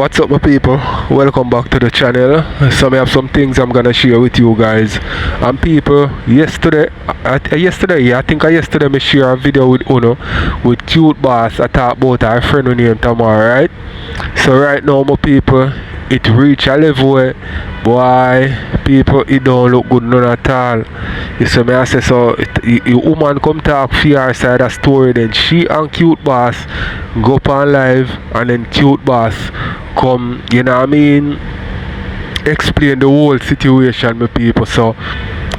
What's up my people, welcome back to the channel. So I have some things I'm gonna share with you guys. And people, yesterday I think yesterday I share a video with Uno with cute boss. I talk about our friend named Tamara, right? So right now my people, it reach a level where boy people it don't look good none at all. You see me I say so the woman come talk for her side of story, then she and cute boss go up on live, and then cute boss come, you know what I mean, explain the whole situation my people. So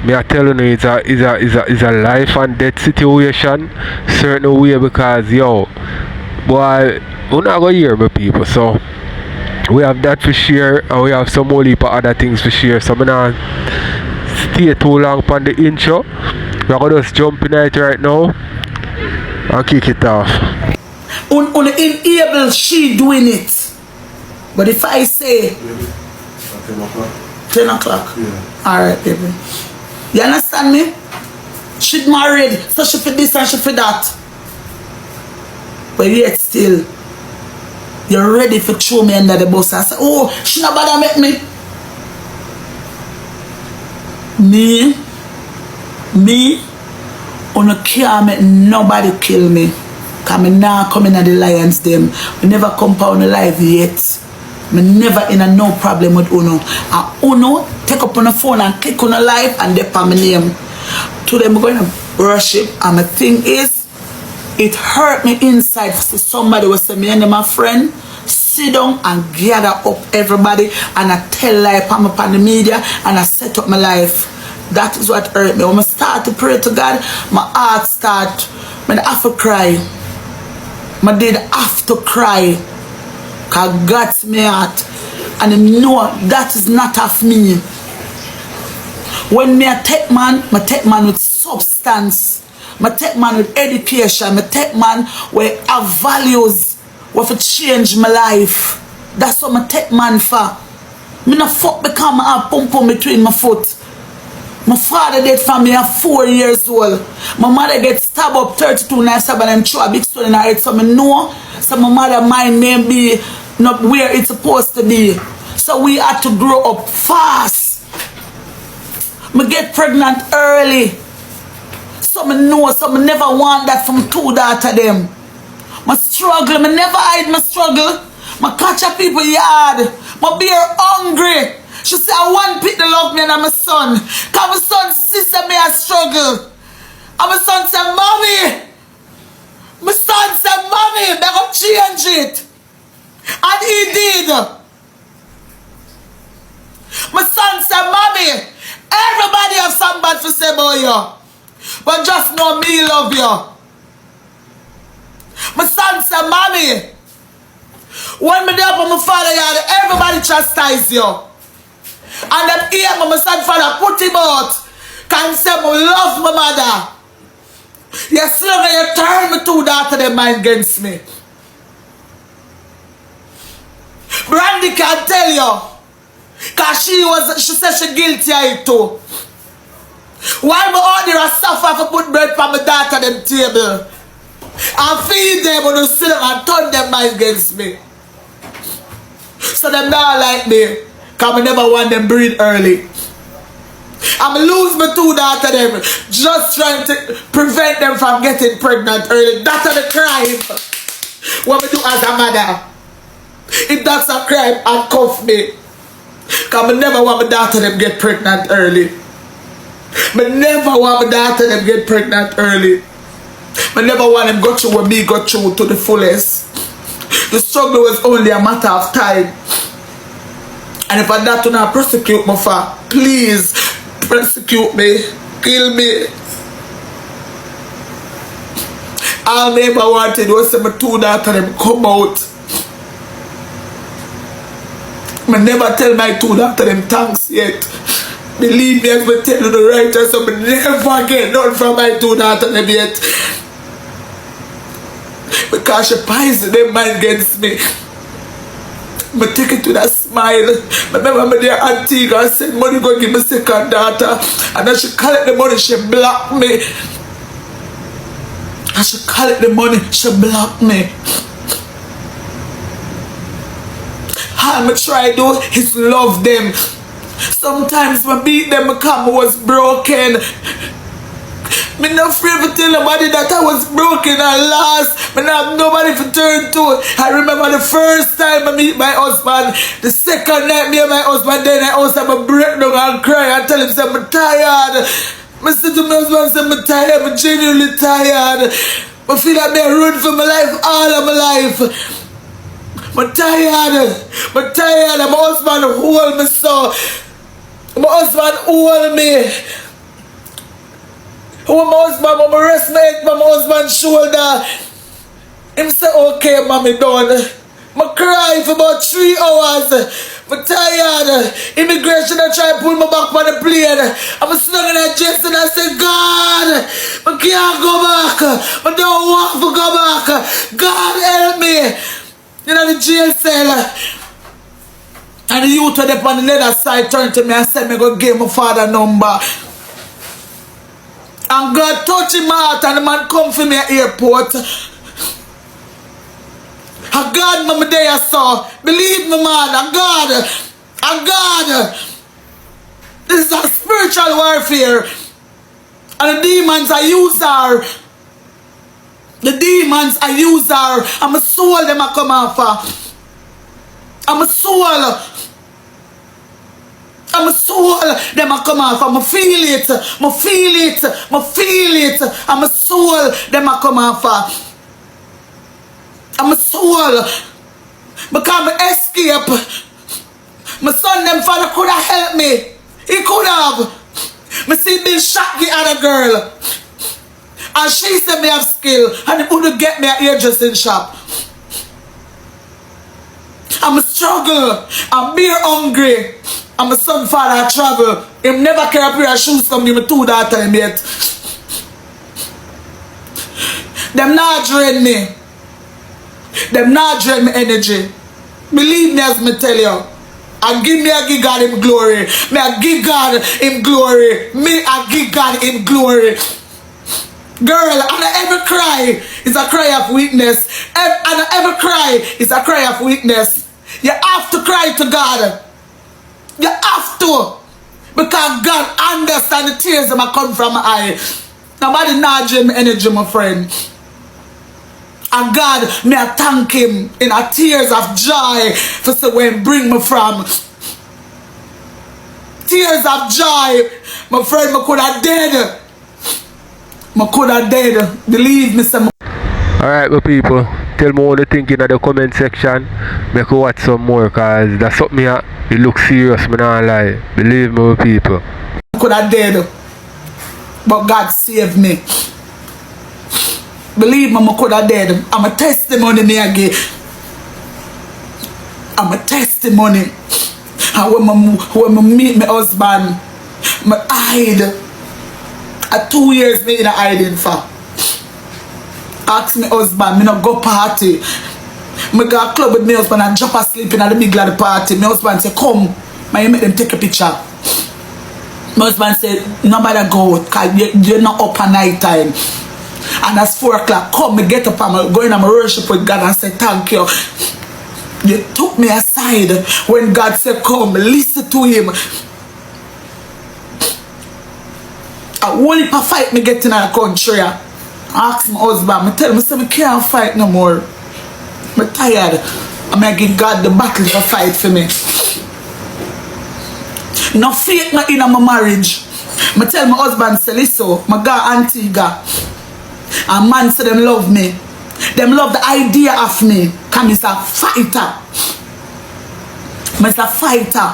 me I telling you it's a life and death situation certain way, because yo boy we're not gonna hear my people. So we have that for share, and we have some more heap of other things for share. So I'm not stay too long on the intro. We're gonna just jump in it right now and kick it off. Unable she doing it. But if I say 10 o'clock, yeah. Alright baby. You understand me? She married, so she for this and she for that. But yet still you're ready for throw me under the bus and say, oh, she not bother make me. Me, on can't make nobody kill me. Cause me now coming at the lions them. We never come on the live yet. Me never in a no problem with Uno. And Uno take up on the phone and click on the live and they put my name. Today I'm going to worship, and my thing is, it hurt me inside to see somebody was saying me and my friend sit down and gather up everybody and I tell life I'm up on the media and I set up my life. That is what hurt me. When I start to pray to God, my heart start, I have to cry. I did have to cry. Because God's my heart. And I know that is not of me. When me I take man with substance. I take man with education. I take man where have values, where to change my life. That's what I take man for. Me not fuck because I have pum between my foot. My father dead from me at 4 years old. My mother get stabbed up 32 nights and throw a big stone in her head. So I know, so my mother mind may be not where it's supposed to be. So we had to grow up fast. I get pregnant early. So I know, so I never want that from two daughters them. My struggle, I never hide my struggle. I catch up people yard. I be hungry. She say I want people to love me and my son. Cause my son sister me a struggle. And my son say, mommy. My son say, mommy, they gonna change it. And he did. My son say, mommy, everybody have somebody to say about you. But just know me love you. My son said, mommy, when me there for my father yard, everybody chastise you. And them hear my son father put him out. Can say I love my mother. Yes, look, you turn me two daughters them mind against me. Brandy can tell you. Cause she said she guilty of it too. Why my order a suffer for put bread from my daughter them table and feed them on the still and turn them mind against me? So them not like me, cause I never want them breed early. I'm lose my two daughters them just trying to prevent them from getting pregnant early. That's the crime. What we do as a mother. If that's a crime, handcuff me. Cause I never want my daughter them get pregnant early. I never want my daughter them get pregnant early. I never want them go through what me go through to the fullest. The struggle was only a matter of time. And if I that to not prosecute me for, please prosecute me, kill me. All I never wanted was my two daughters them come out. I never tell my two daughters them thanks yet. Believe me, as I tell you the right, so I never get none from my two daughters them yet. Because she poisoned them mind against me. I take it with a smile. I remember my dear auntie and said money go give me second daughter. And then she collect the money, she block me. And she collect the money, she block me. All me try do is love them. Sometimes when I beat them because I was broken. Me not afraid to tell nobody that I was broken and lost. Me not have nobody to turn to. I remember the first time I meet my husband. The second night me and my husband then I also have a breakdown and cry and tell him say I'm tired. I said to my husband say I'm tired, I'm genuinely tired. I feel like I run for my life all of my life. I'm tired. I'm tired. My husband hold me so. My husband hold me. When my husband, when I rest my head on my husband's shoulder, him say, okay, mommy, done. I cry for about 3 hours. I'm tired. Immigration, I try to pull me back on the plane. I'm snuggling at chest and I say, God, I can't go back. I don't want to go back. God, help me. You know, the jail cell. And the youth on the other side turned to me and said, me go give my father number. And God touched him out and the man come for me at airport. And God, mama, there I saw. Believe me, man. And God. This is a spiritual warfare. And the demons I use her. The demons I use her. I'm a soul them I come off of. I'm a soul. I'm a soul, them a come off. I'm a feel it. I'm a soul, them a come off. I'm a soul. Because I escape. My son, them father could have helped me. He could have. Me see Bill shot the other girl. And she said me have skill. And he couldn't get me a hairdressing shop. I'm a struggle. I'm beer hungry. I'm a son father, I travel. Him never carry a pair of shoes from me, my 2 daughters yet. Them not drain me. Them not drain me energy. Believe me as me tell you. I give me a give God him glory. Me I give God him glory. Me I give God him glory. Girl, and I ever cry is a cry of weakness. And I ever cry is a cry of weakness. You have to cry to God. You have to. Because God understands the tears that come from my eye. Nobody not drain me energy, my friend. And God, may I thank him in a tears of joy for say where he bring me from. Tears of joy. My friend, I could have dead. I could have dead. Believe me, some. Alright, my people. Tell me what you think in the comment section. Make you watch some more, cause that's something here. It looks serious, me not lie. Believe me, my people. I could have dead. But God saved me. Believe me, I could have dead. I'm a testimony me again. I'm a testimony. And when I meet my husband, I hide. 2 years me in a hiding for. Ask my husband, me not go party. Me go a club with my husband and drop asleep in the middle of the party. My husband say, come, may you make them take a picture. My husband said, nobody go, because you're not up at night time. And that's 4 o'clock. Come, me get up and I go in and I worship with God and say, thank you. You took me aside when God said, come, listen to him. I only for fight me get in our country. I ask my husband, I tell him, I say, I can't fight no more. I'm tired. I'm give God the battle to fight for me. No faith not in my marriage. I tell my husband, say, listen, I go Antigua. And man say them love me. Them love the idea of me. Because I'm a fighter. I'm a fighter.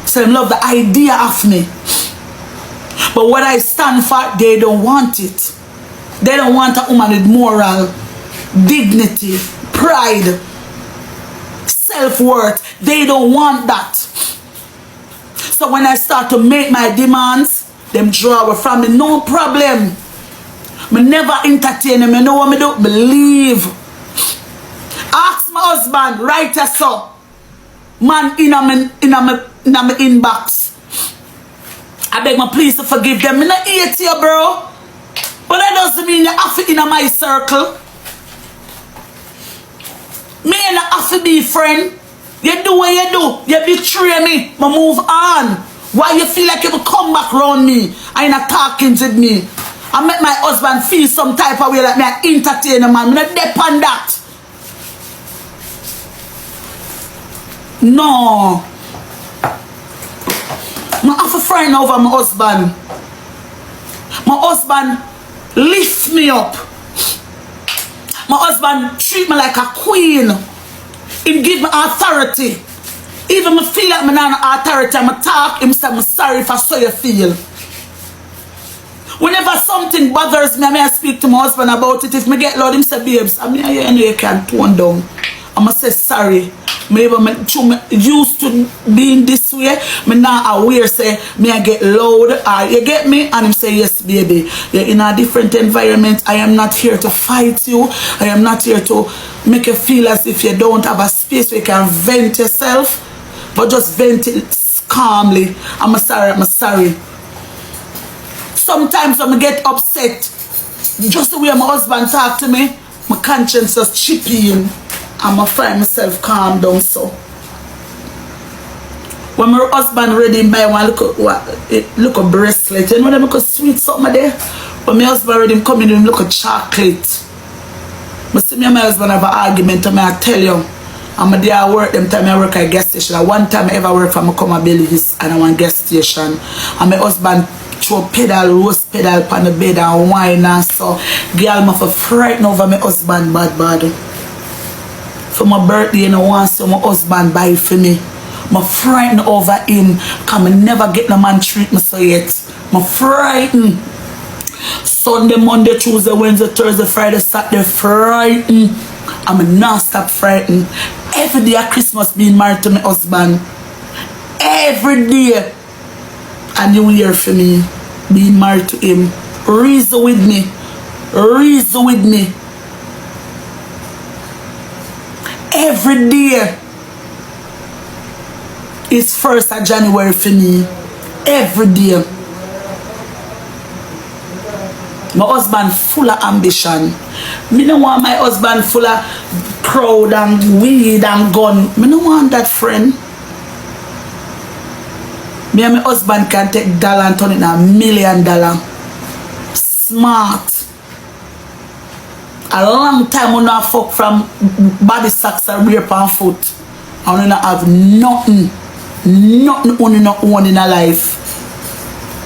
So them love the idea of me. But what I stand for, they don't want it. They don't want a woman with moral, dignity, pride, self-worth. They don't want that. So when I start to make my demands, them draw away from me, no problem. Me never entertain them. You know what me do? Believe. Ask my husband, write us up. Man in my inbox. I beg my please to forgive them. Me not hate you, bro. But that doesn't mean you have to in my circle. Me and I have to be friend. You do what you do. You betray me. I move on. Why you feel like you will come back around me and you're not talking with me? I make my husband feel some type of way like me an entertainer, man. I'm not depend on that. No. I have a friend over my husband. My husband lift me up. My husband treat me like a queen. He give me authority. Even me feel like me not authority, I'm talk, him say, I'm sorry if I saw you feel. Whenever something bothers me, I speak to my husband about it. If me get loud, him say, babes, I mean, you can't tone down. I'ma say sorry. Maybe me used to being this way. Me now aware say me I get loud. You get me? And him say yes, baby. You're in a different environment. I am not here to fight you. I am not here to make you feel as if you don't have a space where you can vent yourself. But just vent it calmly. I'm sorry. Sometimes when I get upset, just the way my husband talk to me, my conscience just chip in. And I find myself calm down so. When my husband ready him buy one look a bracelet, you know them look a sweet something there? When my husband ready him come in him look a chocolate. I see me and my husband have an argument and I tell you, I'm there at work, them time I work at a gas station. One time I ever work for my come Belize and I want gas station. And my husband throw rose pedal on the bed and wine and so. Girl, I'm frightened over my husband bad. For my birthday, you know, once my husband buy it for me. I'm frightened over him because I never get no man treat me so yet. I'm frightened. Sunday, Monday, Tuesday, Wednesday, Thursday, Friday, Saturday, frightened. I'm not stop frightened. Every day at Christmas being married to my husband. Every day. A new year for me. Being married to him. Reason with me. Every day is 1st of January for me. Every day. My husband full of ambition. Me don't want my husband full of crowd and weed and gun. Me don't want that, friend. Me and my husband can take dollar and turn it into $1 million. Smart. A long time we not fuck from body socks and rape and foot. And we not have nothing only not own in a life.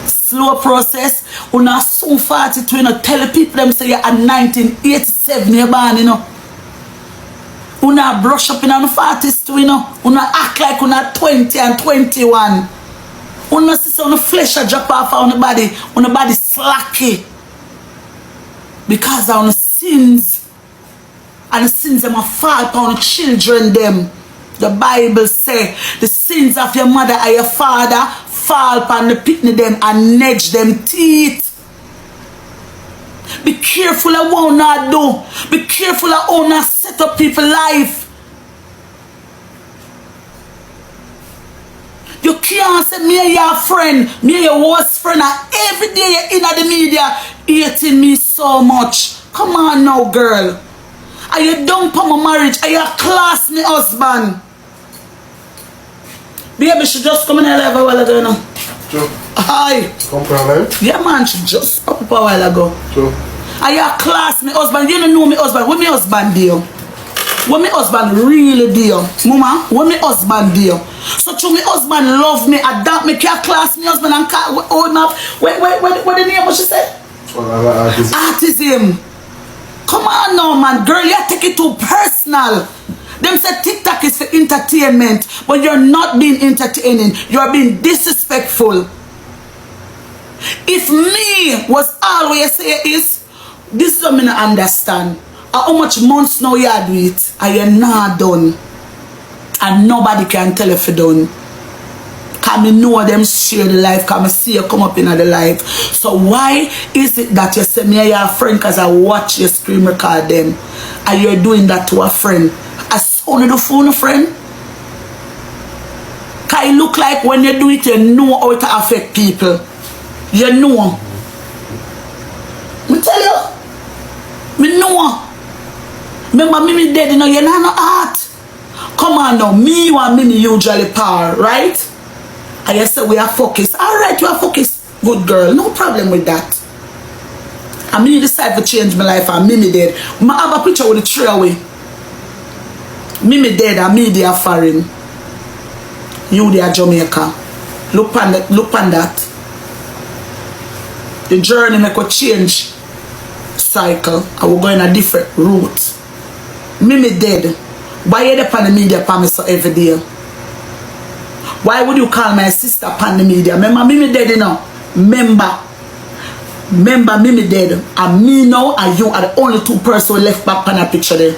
Slow process. We not soon 42, you know, tell the people them say you're at 1987 you're born, you know. We not brush up in the 40s too, you know. We not act like we not 20 and 21. We not see some flesh a drop off on the body slacky. Because of the sins. And the sins them a fall upon the children them. The Bible say the sins of your mother and your father fall upon the pitney them and nudge them teeth. Be careful of what you not do. Be careful of how you not set up people's life. You can't say me and your friend, me and your worst friend, and every day you're in the media hating me so much. Come on now, girl. Are you done for my marriage? Are you class me husband? Baby, she just come in here a while ago now. Sure. Hi. Come from yeah, man, she just up a while ago. Sure. Are you class me husband? You don't know me husband. What me husband do? What my husband really do? Mama, what my husband do? So to my husband love me, adapt me, care class me husband and hold me up. What the name what she said? Autism. Come on now, man. Girl, you take it too personal. Them say TikTok is for entertainment, but you're not being entertaining. You're being disrespectful. If me was always say is, this is what I don't understand. How much months now you do it and you're not done. And nobody can tell if you're done. Can me know them share the life, can me see you come up in the life. So why is it that you say me and your friend because I watch your screen record them and you're doing that to a friend? A son of the phone friend? Can it look like when you do it you know how it affect people? You know. Me tell you. Me know. Remember me dead, you know, you're not no heart. Come on now, me you and me usually par, right? And you say we are focused. Alright, we are focused. Good girl, no problem with that. And me decide to change my life and me dead. I have a picture with the tree away. Me dead and me they are foreign. You they are Jamaica. Look on that. The journey make a change cycle and we're going a different route. Me dead. Why you depend on the media upon me so every day? Why would you call my sister upon the media? Remember me dead, you know? Remember me dead. And me now and you are the only two persons who left back on that picture there.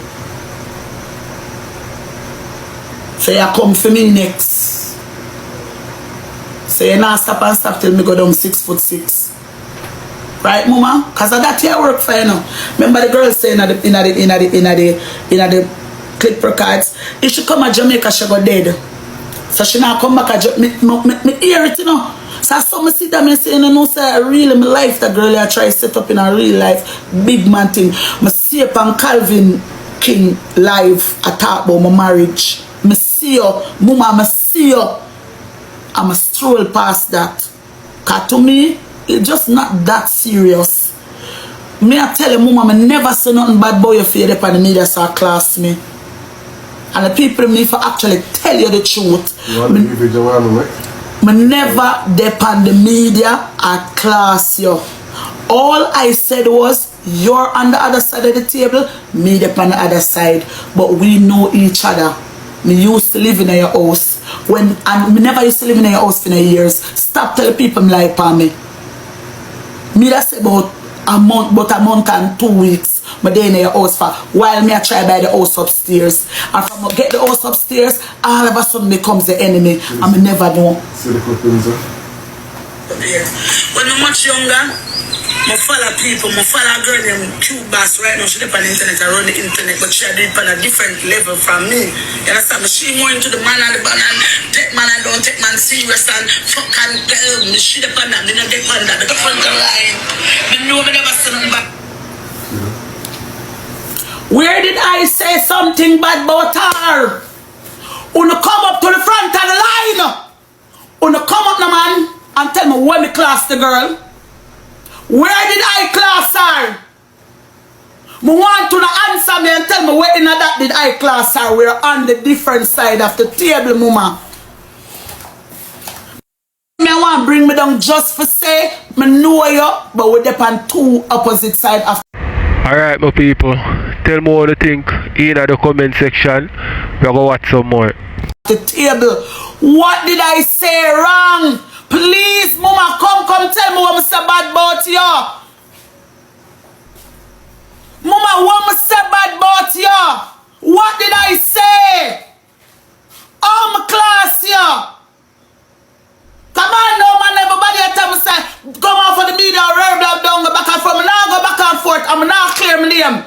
So you come for me next. So you not stop till me go down 6'6". Right, mama? Cause of that here work for you now. Remember the girl saying in the clip records, if she come to Jamaica, she go dead. So she not come back at me hear it, you know. So some see them and say, you know, say really my life that girl I try to set up in a real life, big man thing. I see up on Calvin King live I talk about my marriage. I see you, mama, I see you. I'm a stroll past that. Cause to me, it's just not that serious. Me I tell you, mama, I never say nothing bad about your face upon the media so class me. And the people me for actually tell you the truth. I never depend the media or class you. All I said was you're on the other side of the table, me depend the other side. But we know each other. Me used to live in your house. And me never used to live in your house for years. Stop telling people lie upon me. Me that's about a month and 2 weeks. My day in your house for while me I try buy the house upstairs. And from I get the house upstairs, all of a sudden becomes the enemy. And me never know. When I'm much younger, I follow people, I follow a girl named Q-Bass right now. She live on the internet, I run the internet, but she did it on a different level from me. You understand me? She more into the man and the banana, take man and don't take man serious and fuck and tell me. She depend on that, me not get on that, because on the line. Me know me never say nothing back. Where did I say something bad about her? Wanna come up to the front of the line? Wanna come up now, man, and tell me where me class the girl? Where did I class her? Me want to answer me and tell me where in that did I class her? We're on the different side of the table, mama. Me want to bring me down just for say me know you, but we're on two opposite sides of. Alright my people, tell me what you think in the comment section. We're going to watch some more. The table. What did I say wrong? Please, mama, come tell me what I say bad about you. Mama, what I say bad about you? What did I say? Oh, my class you. Come on now, man, everybody tell me say, come on for the media, rub down, go back and forth. I'm not go back and forth. I'm not clear my name.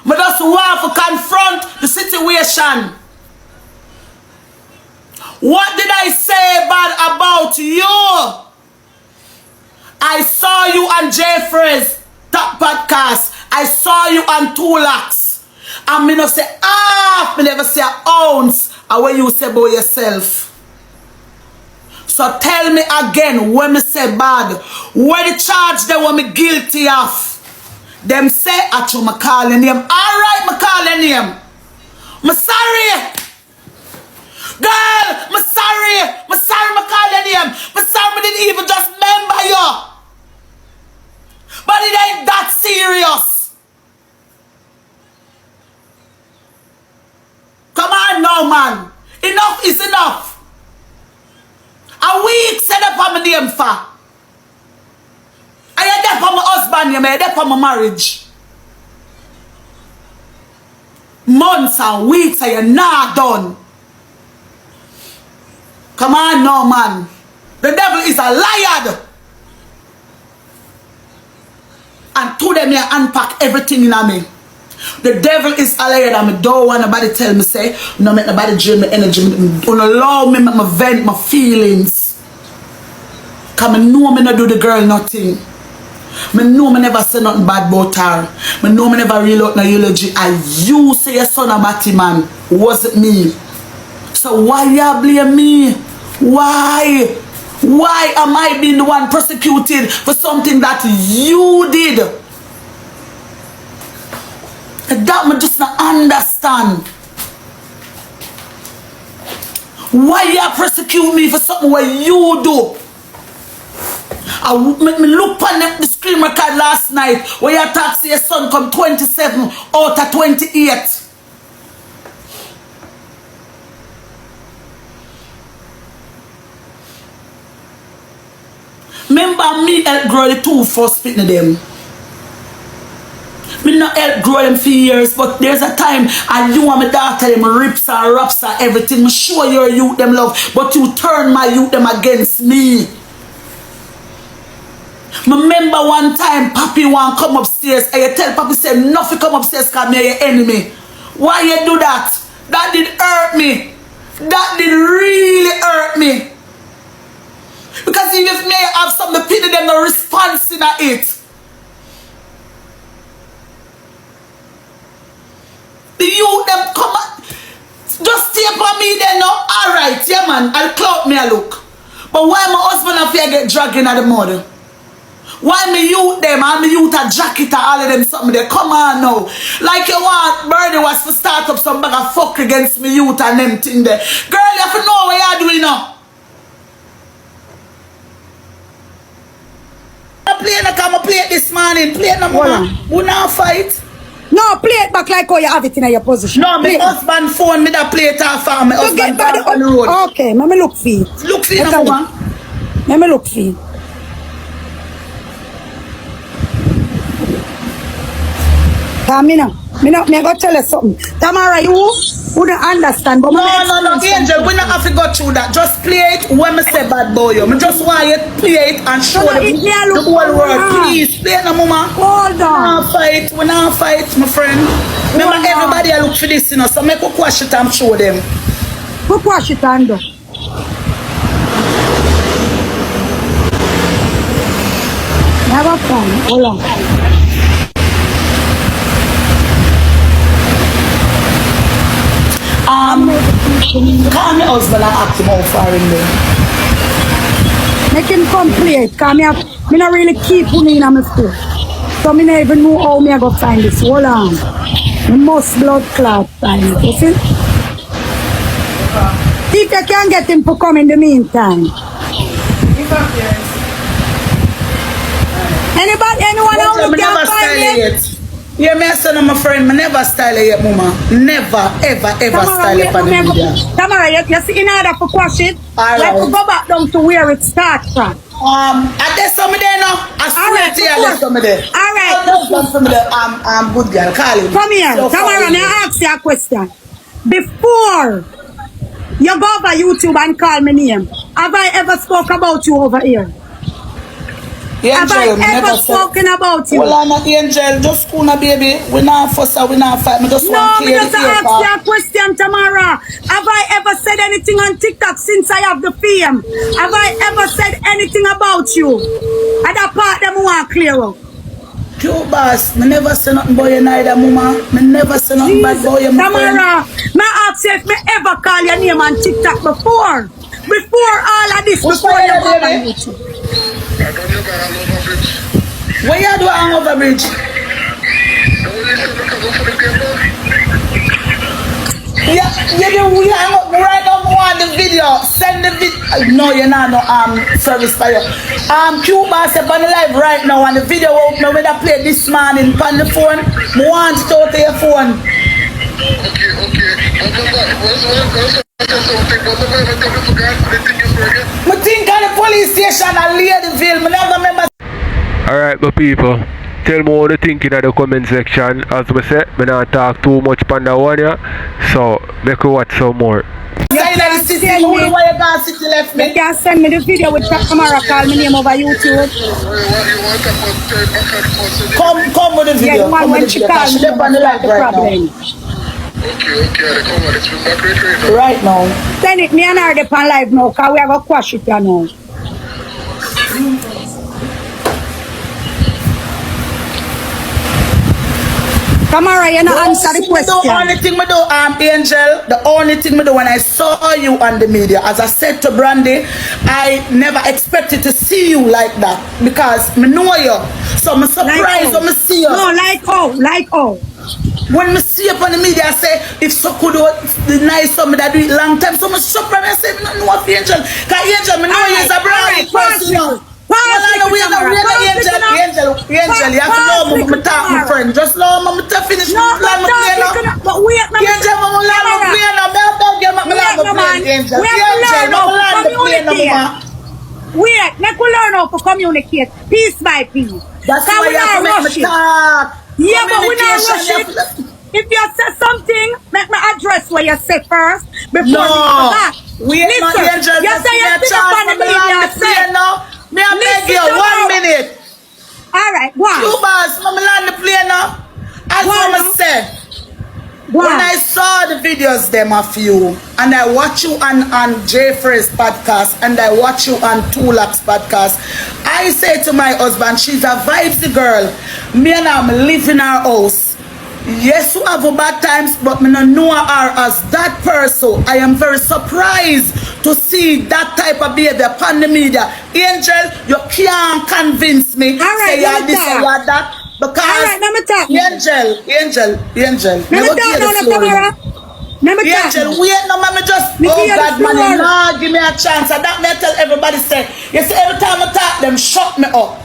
I just want to confront the situation. What did I say bad about you? I saw you on Jeffrey's top podcast. I saw you on 2 lakhs. And me no say half, me never say an ounce of what you say about yourself. So tell me again when me say bad. What the charge they want me guilty of? Them say at you me call your name. Alright, me call your name. Me sorry. Girl, me sorry. Me sorry me call your name. Me sorry me didn't even just remember you. But it ain't that serious. Come on now, man. Enough is enough. A week set up on my name for. I had that for my husband, I had that for my marriage. Months and weeks and you're not done. Come on now, man. The devil is a liar. And to them, you unpack everything in me. The devil is a liar and I don't want nobody tell me, say, no make nobody drain my energy. Don't allow me make me vent my feelings. Cause I know me not do the girl nothing. I know me never say nothing bad about her. I know me never real out no eulogy. And you say your son a batty man. Was it me? So why you blame me? Why? Why am I being the one prosecuted for something that you did? That me just not understand. Why you prosecute me for something what you do? Me look on the screen record last night where your taxi your son come 27 out of 28. Remember me help grow the two first fit of them. Me not help grow them for years, but there's a time and you and my daughter them rips and raps and everything. Me sure your youth them love, but you turn my youth them against me. Remember one time Papi want come upstairs and you tell Papi say nothing come upstairs because me your enemy. Why you do that? That did hurt me. That did really hurt me. Because even if me have something to pity them no response in it. The youth them come on. Just stay upon me then now. Alright, yeah man, I'll clout me a look. But why my husband and fear get dragged in at the mud? Why me youth them and me youth a jacket and all of them something there? Come on now. Like you want Birdie was to start up some bag of fuck against me youth and them thing there. Girl, you have to know what you're doing now. I play no come play it this morning. Play it no more. We not fight. No, play it back like how you have it in your position. No, my husband phone me that play it off and my husband back on the road. Okay, let me look for it. Look for it no more. Let me look for it. Me go tell you something. Tamara, you wouldn't understand. But no, Angel, we not have to go through that. Just play it when me say bad boy. I just want you to play it and show the whole world. Please, play it no mama. Hold on. We not fight, my friend. Remember, everybody I look for this, you know, so make a quash it and show them. Go quash it and do. Never fun. Hold on. Call my husband and ask him how far in there. Make him come play it, because me not really keep money in my school. So me not even know how me I go find this. Hold on. Me must blood clot find it, you see? If you can get him to come in the meantime. Anyone else can find it? Yeah, me son of my friend, I never style it yet, mama. Never, ever style it on the media. Tamara, you see, in order to quash it, like to go back down to where it starts from. I there's somebody there now. I swear to you, there's somebody there. Alright. I'm good girl, call him. Come here, Tamara, may I ask you a question? Before you go over YouTube and call my name, have I ever spoke about you over here? Angel, have I ever spoken about you? Well, I'm not Angel, just cool now, baby. We not fuss or we not fight. Me just want to clear the air. No, me just ask you a question, Tamara. Have I ever said anything on TikTok since I have the fame? Have I ever said anything about you? And that part them want clear up. Cute boss, me never say nothing about you neither, mama. Me never say nothing bad about you, Tamara, me ask you if me ever call your name on TikTok before. Before all of this, before you go on YouTube. Where you do hang over bridge? Yeah, we hang up right now. Want the video? Send the video. No, you're not no service for you. Cuba said on the live right now, and the video me when I play this morning on the phone. Me want it out of your phone. I think on the police station at Ladyville. I never remember. Alright, my people, tell me what you think in the comment section. As I said, I don't talk too much on that one, so make you watch some more. You can send me the video with Tamara call my name over YouTube. Come with the video. Yeah, the one when she called me on the live right now. Okay, come on, it's been back right now. Send it, me and her on live now, because we have a quash it here now. Tamara, you not answer the question. The only thing I do, Angel, the only thing I do when I saw you on the media, as I said to Brandy, I never expected to see you like that because I know you. So I'm surprised when I see you. No, like how? When I see you on the media, I say, if so could the nice somebody that do it long time, so I'm surprised I say, no, no, Angel. Because Angel, I know you is a brand new person. Angel, you have to know me, I'm talking my friend. Just know me, I'm finish my plan, my plan. But wait, Angel, I'm going to play now. Wait, make we learn how to communicate piece by piece. That's why you have to make me talk. Yeah, but we not rush it. If you say something, make me address what you say first before you go back. Wait, no, Angel, you say you sit up on the media, say me I beg you, 1 minute. All right, go on. You boss, I'm land the plane now. As I said, when I saw the videos them of you, and I watch you on Jeffrey's podcast, and I watch you on Tulak's podcast, I say to my husband, she's a vybz girl. Me and I'm live in her house. Yes, we have bad times, but me don't know her as that person. I am very surprised to see that type of behavior upon the media. Angel, you can't convince me. All right, say you're this or you're that. Because all right, let me talk. Angel. Let me talk now, Tamara. Let me talk. Angel, wait no, man, just, oh God, man, you nah, give me a chance. And that may tell everybody say, you see, every time I talk, them shut me up.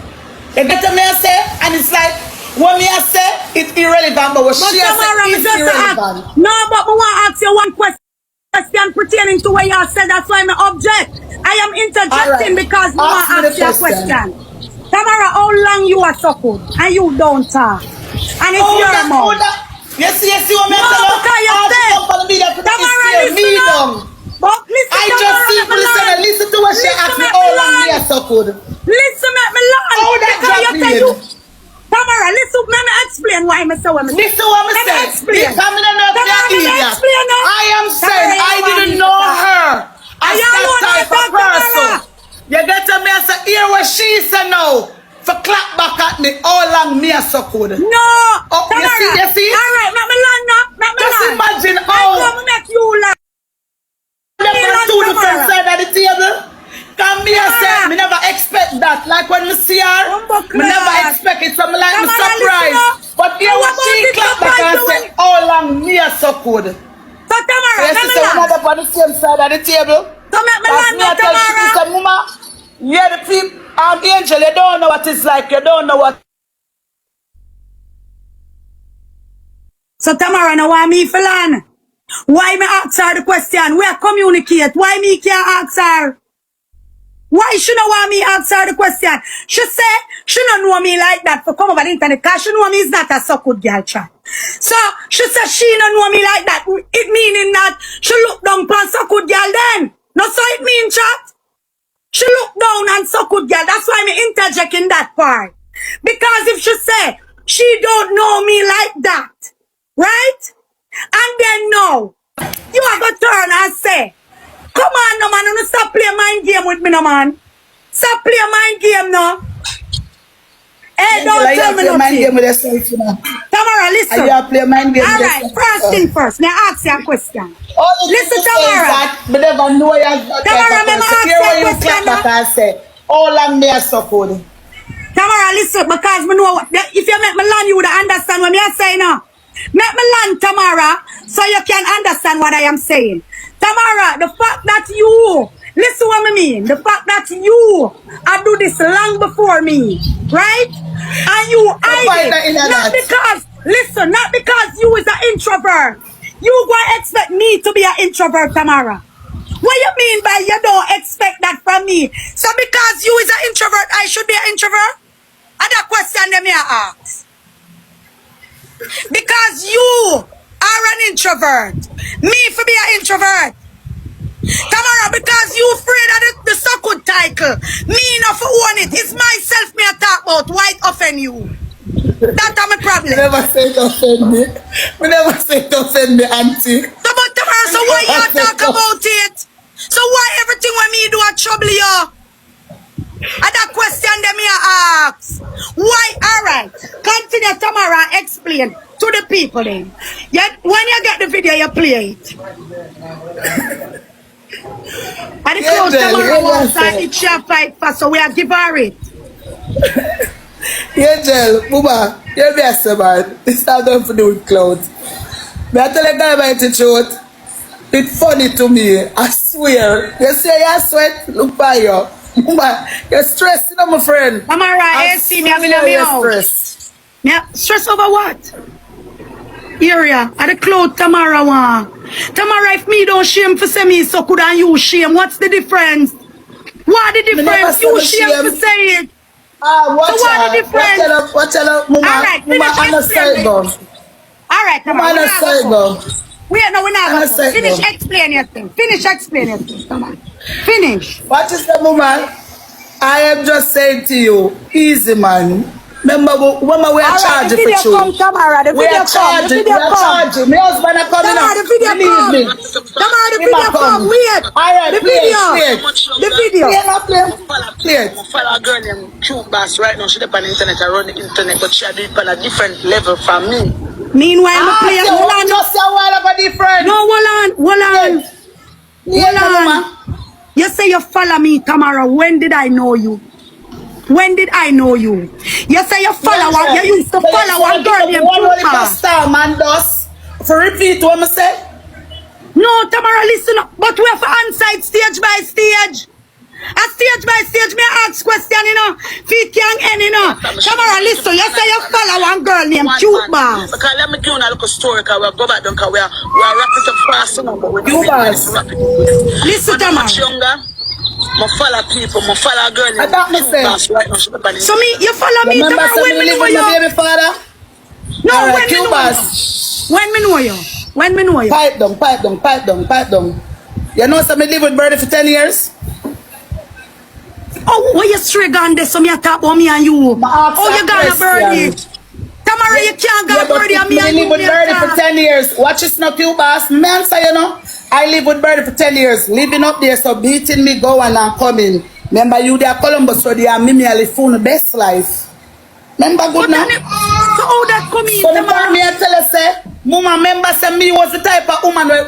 You get what me I say? And it's like, what me I say, it's irrelevant, but what she say is irrelevant. No, but I want to ask you one question pertaining to what you said. That's why I'm object. I am interjecting because I want to ask you a question. Tamara, how long you are so good and you don't talk? And it's your mouth. Yes, you want me to tell you? Tamara, listen. But listen, I just listen to what she asked me. How long you are so good? Listen, let me learn. How that drop you? Tamara, listen, let me explain why I say what I say. Listen what I say. Let me explain. I am saying I didn't know her as that type of person. You get to me and say, hear what she said now. For clap back at me, all long me a so good. No! Oh, Tamara, you see? Alright, let me learn now. Just imagine how. I'm going to make you laugh. Never do the first side of the table. Come me and say, me never expect that. Like when me see her, me never expect it. So me like me surprised. But hear what she clap back and say, all long me a so good. So Tamara, let me learn. Another on the same side of the table. So make me learn now, Tamara. Yeah, the people, Angel, you don't know what it's like. You don't know what. So Tamara, now why me for learn? Why me ask her the question? We communicate. Why me can't ask her? Why she don't want me ask her the question? She say she don't know me like that for come over the internet because she know me is not a so good girl chat. So she said she don't know me like that. It meaning that she look down on so good girl then. No, so it mean chat. She look down and so good girl. That's why me interject in that part. Because if she say she don't know me like that, right? And then no, you have to turn and say, come on, no man, don't stop playing mind game with me, no man. Stop playing mind game, no. Hey, don't tell me nothing. Tamara, listen. Alright, first thing first. Now ask you a question. Listen, Tamara. Tamara, let me ask you a question. Tamara, listen, because me know if you make me learn, you would understand what I say now. Make me learn, Tamara, so you can understand what I am saying. Tamara, the fact that you, listen what I mean, the fact that you I do this long before me, right? And you hide it, not because, listen, not because you is an introvert. You going to expect me to be an introvert, Tamara. What you mean by you don't expect that from me? So because you is an introvert, I should be an introvert? And that question them here ask. Because you are an introvert. Me for be an introvert. Tamara, because you afraid of the so-called title. Me not for own it. It's myself me I talk about. Why it offend you? That's my problem. You never say to offend me. You never say to offend me, auntie. So, but Tamara, so why you talk about it? So why everything when me do a trouble you? And that question them me ask. Why? Alright. Continue, Tamara, explain. to the people then. Yet when you get the video, you play it. And the clothes tomorrow outside, it shall fight for, so we are give her it. Angel, Booba, you're best, man. It's not done for do with clothes. But I tell you guys about the truth. It's funny to me. I swear. You say you sweat, look by you. Booba, you're stressing on my friend. Tamara, AC, me having me out. Yeah, stress over what? Area, and the clothes Tamara want. Tamara, if me don't shame for say me, so could I you shame? What's the difference? What the difference? You shame for say it. Watch so what the difference? Watch out, Mama. Alright, Mama, alright, Tamara. Wait, no, we're not going to finish explain your thing. Finish explain your thing. Come on. Finish. What is the woman? I am just saying to you, easy man. Remember, woman, we are charging for you. Tamara, the video come. The video come. My husband is coming Tamara, the video come. Tamara, the video come. Wait. The video. The video. Play it. I follow a girl named barbz right now. She's on the internet. I run the internet, but she do it on a different level from me. Meanwhile, I'm playing. Hold on. Just a while of a different. No, hold on. You say you follow me, Tamara. When did I know you? When did I know you? You say you follow one. You used to follow one girl named Dung. Man does. For repeat what I say. No, Tamara, listen up. But we have to answer stage by stage. A stage by stage, me ask question, you know. Feet can't end, you know. Tamara, listen, you say you follow one girl named barbz. Because let me give you a little story, because we'll go back down, because we are wrapping up fast, you know, but we're doing barbz. Listen, Tamara. I follow people, I follow a girl named barbz right now. So me, you follow me, Tamara, when me know you? No, when me know you? When me know you? When me know you? Pipe down. You know somebody live with Birdie for 10 years? Oh, why you straight on this? So me a talk about me and you. Oh, you got a Birdie. Tamara, you can't go Birdie and me and you. I live with Birdie for 10 years. Watch this now, barbz. Man, say you know. I live with Birdie for 10 years. Living up there, so beating me, going and coming. Remember you there, Columbus, so they are me the best life. Remember good now? So how that come in, so Tamara? Me I tell her, say, Mama, remember, say me was the type of woman where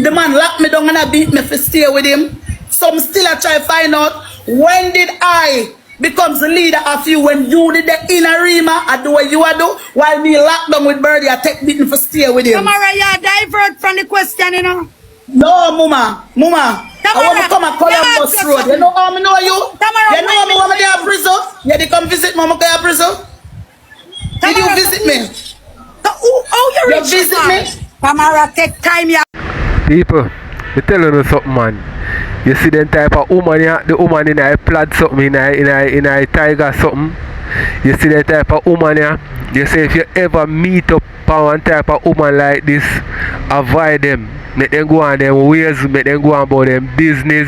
the man locked me down and I beat me for stay with him. So I'm still try to find out, when did I become the leader of you? When you did the inner Rema, I do what you do, while me locked down with Birdie, I take beating for stay with him. Tamara, you divert from the question, you know? No, Mama. Tamara, I want to come at Columbus Road. You know how I know you? Tamara, you know me when I there prison? Yeah, they come visit Mama at prison. Did you visit me? Oh, you visit me? Tamara, take time, yeah. People, they telling you something, man. You see them type of woman, yeah, the woman in a plaid something, in a tiger something. You see that type of woman, yeah. You say if you ever meet up on one type of woman like this, avoid them. Make them go on them ways, make them go on about them business,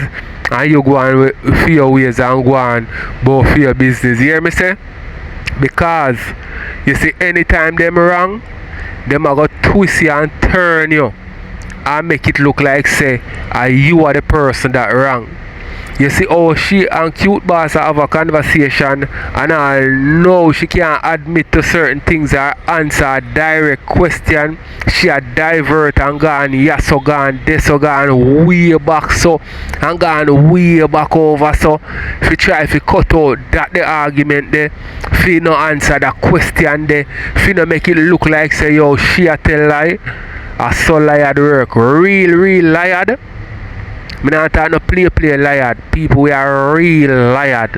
and you go on for your ways and go on about for your business. You hear me say? Because you see anytime them wrong, them are going to twist you and turn you and make it look like say you are the person that wrong. You see how she and barbz have a conversation and I know she can't admit to certain things or answer a direct question. She a divert and gone yes so gone this so gone way back so and gone way back over so if you try to cut out that the argument there, if you no answer that question there, if you no make it look like say yo she a tell lie, I saw liar work, real liar. Me not talk no play liar. People we are real liar.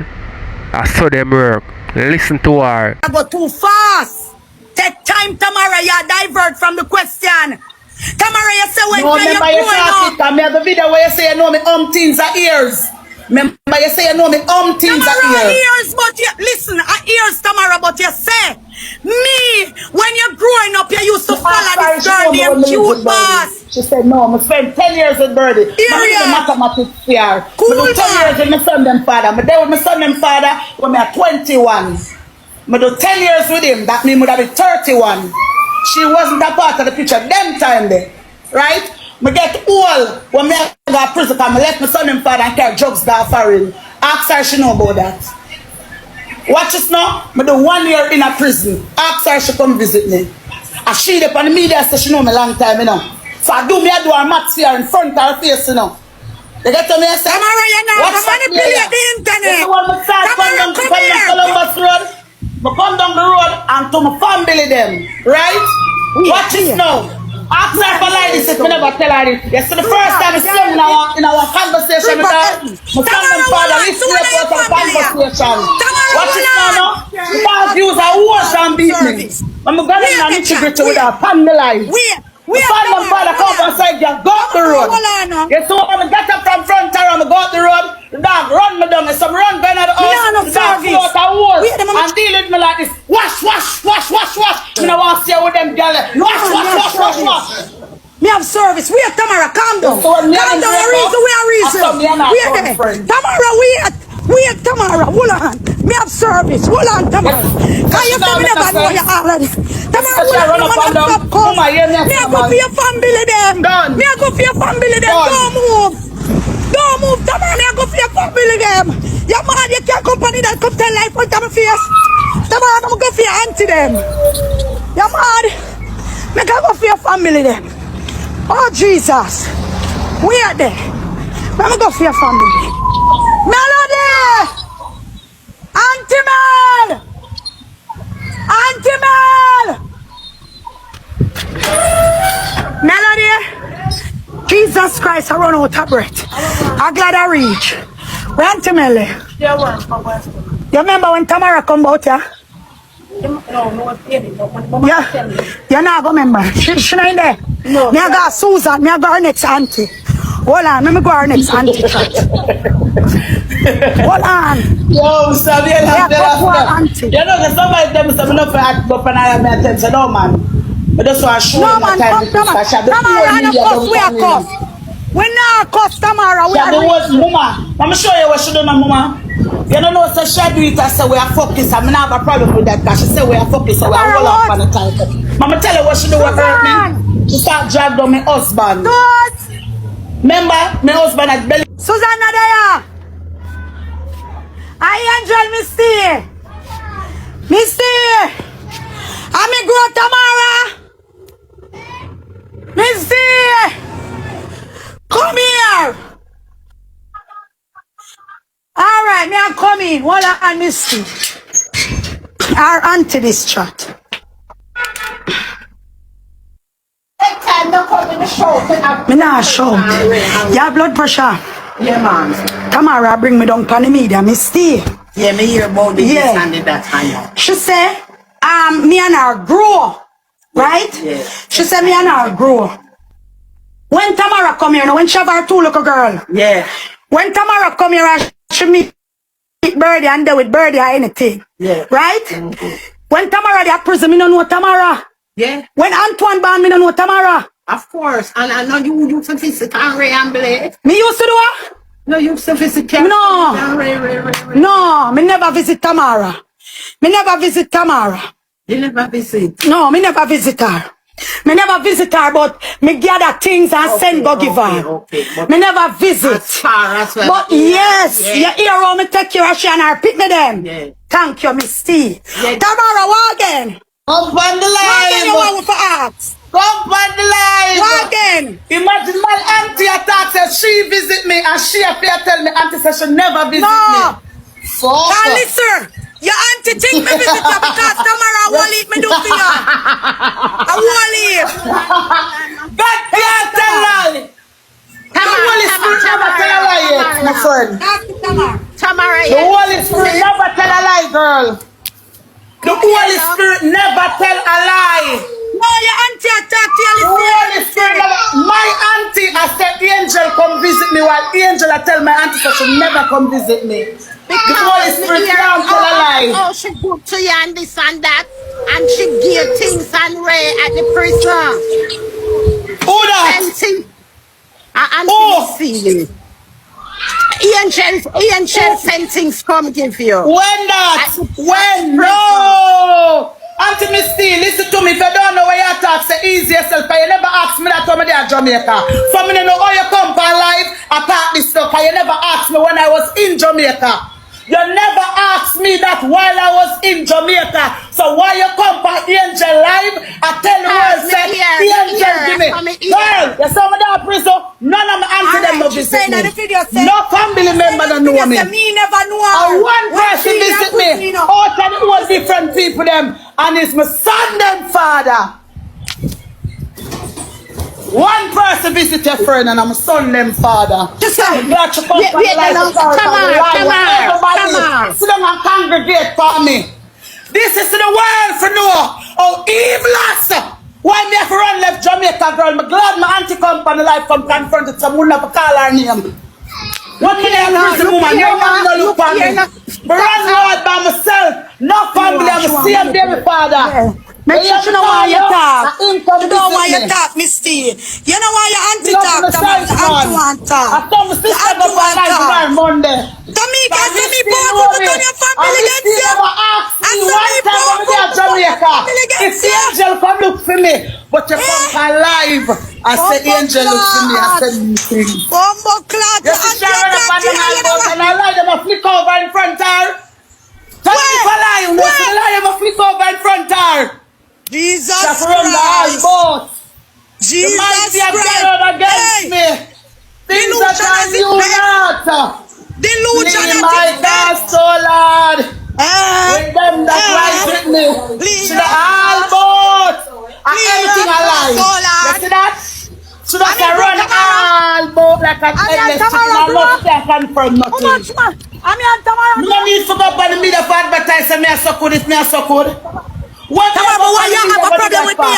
I saw them work. Listen to her. I go too fast. Take time, Tamara. You divert from the question. Tamara, you say when you're growing up. I have the video where you say you know me umpteens are ears. Remember you say you know me umpteens are ears. But you, listen, ears, Tamara, but you say me, when you're growing up, you used to follow this girl named barbz. She said, no, I spent 10 years with Birdie. Mathematics here. Cool, I do 10 years with my son and father. I there with my son and father when I 21. I do 10 years with him. That means I would be 31. She wasn't a part of the picture them time there. Right? I get old when I go to prison because I left my son and father and carry drugs down foreign. Ask her she know about that. Watch this now. I do 1 year in a prison. Ask her she come visit me. And she there on the media say she know me long time, you know. So I do her maths here in front of her face, you know. You get to me, I say? Tamara, you know, to manipulate the internet. This is what I start Tamara, come here. Columbus Road. I come down the road and to my family them, right? Watch this now. Ask her for like this, if I never tell her this. Yes, so the first time I see her in our conversation with her, my family father listen to the conversation. Watch this now, because use her words and beat me. I'm going to integrate with her family life. My family father come outside, go up the road. Yes, so when I get up from front her, I go up the road, the dog run me down, some run going out the house, the dog flow out the wall, and deal with me like this. Wash. I don't want to see with them girls. Wash. Me have service. Wait, Tamara, calm down. Calm down, reason. Wait, Tamara, wait, Tamara, hold on. Me have service. Hold on, Tamara. Can you tell me never know you already? Tamara, me a go for your family them. Me a go for your family them. Don't move, Tamara, me a go for your family them. Your man, you can't company that come tell life on my face. Tamara, I'm go for your auntie them. Your man, me can go for your family them. Oh, Jesus. Wait there. Let me go for your family. Melody! Auntie Mel! Auntie Mel! Melody! Jesus Christ, I run out of breath. I'm glad I reach. Where Auntie Mel? You remember when Tamara come out here? Yeah, you're not going to remember. She not in there. No. Me I got Susan, me I got her next auntie. Hold on, let me go her next auntie chat. Hold on. Yo, Sabi, you know, there's somebody tell me something up for act up and I am tell say no man. But that's why I show no, you my time. Tamara, I don't cuss, we are cuss. We not cuss, Tamara, we are cuss. Mama, let me show you what she do, Mama. You don't know, so she do it, I say we are focused. I mean, I have a problem with that because she say we are focused, so we are roll up on the time. Mama, tell her what she do, what hurt me. She start drag down my husband. Good. Remember, my husband had belly. Susanna there. I Angel, Misty. I'm a girl, Tamara. Misty. Come here. All right, me I'm coming. Hold on, Misty. Our auntie this chat. Me nah show. You have blood pressure? Yeah, man. Tamara bring me down on the media, me stay. Yeah, me hear about the and that time. She say, me and her grow, right? Yeah. She say me and her grow. When Tamara come here, when she have her 2 little girl. Yeah. When Tamara come here, she meet Birdie and there with Birdie or anything. Yeah. Right? Mm-hmm. When Tamara at prison, me don't know Tamara. Yeah. When Antoine born, me don't know Tamara. Of course. And I know you used to visit Ray and Blade. Me used to do what? No, you used to visit No. Ray. No, me never visit Tamara. Me never visit Tamara. You never visit? No, me never visit her. Me never visit her, but me gather things and send go give her. Okay. Me never visit. As far as well. But yes, you hear how me take care of she and her pick me them. Yeah. Thank you, Miss T. Yeah. Tamara, what again? Come on the line. What again you want for ask? Come on the line. What again? Imagine my auntie attack says she visit me and she appear tell me auntie says she never visit me. Now listen, your auntie think me visit her because Tamara won't leave me do for you. I won't leave. God can't tell lie. The Holy Spirit never tell a lie yet, my friend. Tamara. The Holy Spirit never tell a lie, girl. The Holy Spirit never tell a lie. No, your auntie attack you. The Holy Spirit never. My auntie, I said, Angel come visit me, while Angel I tell my auntie that she never come visit me. The Holy Spirit can't tell a lie. Oh, she good to you and this and that. And she gave things and Ray at the prison. Who that? And see. Angel sent things come give you. When that? When? No! Auntie Misty, listen to me. If you don't know where you talk, say easy yourself. You never ask me that when I Jamaica. So me know how you come by life. I talk this stuff. You never asked me when I was in Jamaica. You never asked me that while I was in Jamaica. So why you come for Angel Live? I tell the world, say, Angel, give me. Girl, you saw me down prison. None of my auntie them no visit me. No family member don't know me. Me never know her. And one person visit me. Out of the whole different people them. And it's my son them father. One person visit your friend and I'm son them father. Just I'm glad you come from the life of God. Come on. Sit down and congregate for me. This is the world for know how evil us. Why me have to run left Jamaica, girl? I'm glad my auntie come from the life from confronted someone never call her name. One minute I'm prison woman, no man no look for me. I run out by myself. No family, I'm the same baby father. Make sure you know why you talk. You know why you talk, Miss T. You know why your auntie talk. The auntie want talk. I told my sister go for life Monday. Jamaica, see me poor, but on your family gets you. And one time I'm there at Jamaica. If the angel come look for me, but you come alive. I said angel look for me. I said things. Bumbo clot. You see Sharon up on the man and I lie them a flick over in front of her. Tell me if I lie, you know, I lie them a flick over in front of her. Jesus Christ. Jesus Christ. Against me. Things that I knew not. Delusion. My God, so Lord. With them that rise with me. To the almost. And everything alive. You see that? So that I run almost like an endless chicken. I love to confirm nothing. You don't need to go up on the media for advertising me so good, it's me so good. Tamara, why you have a problem with me?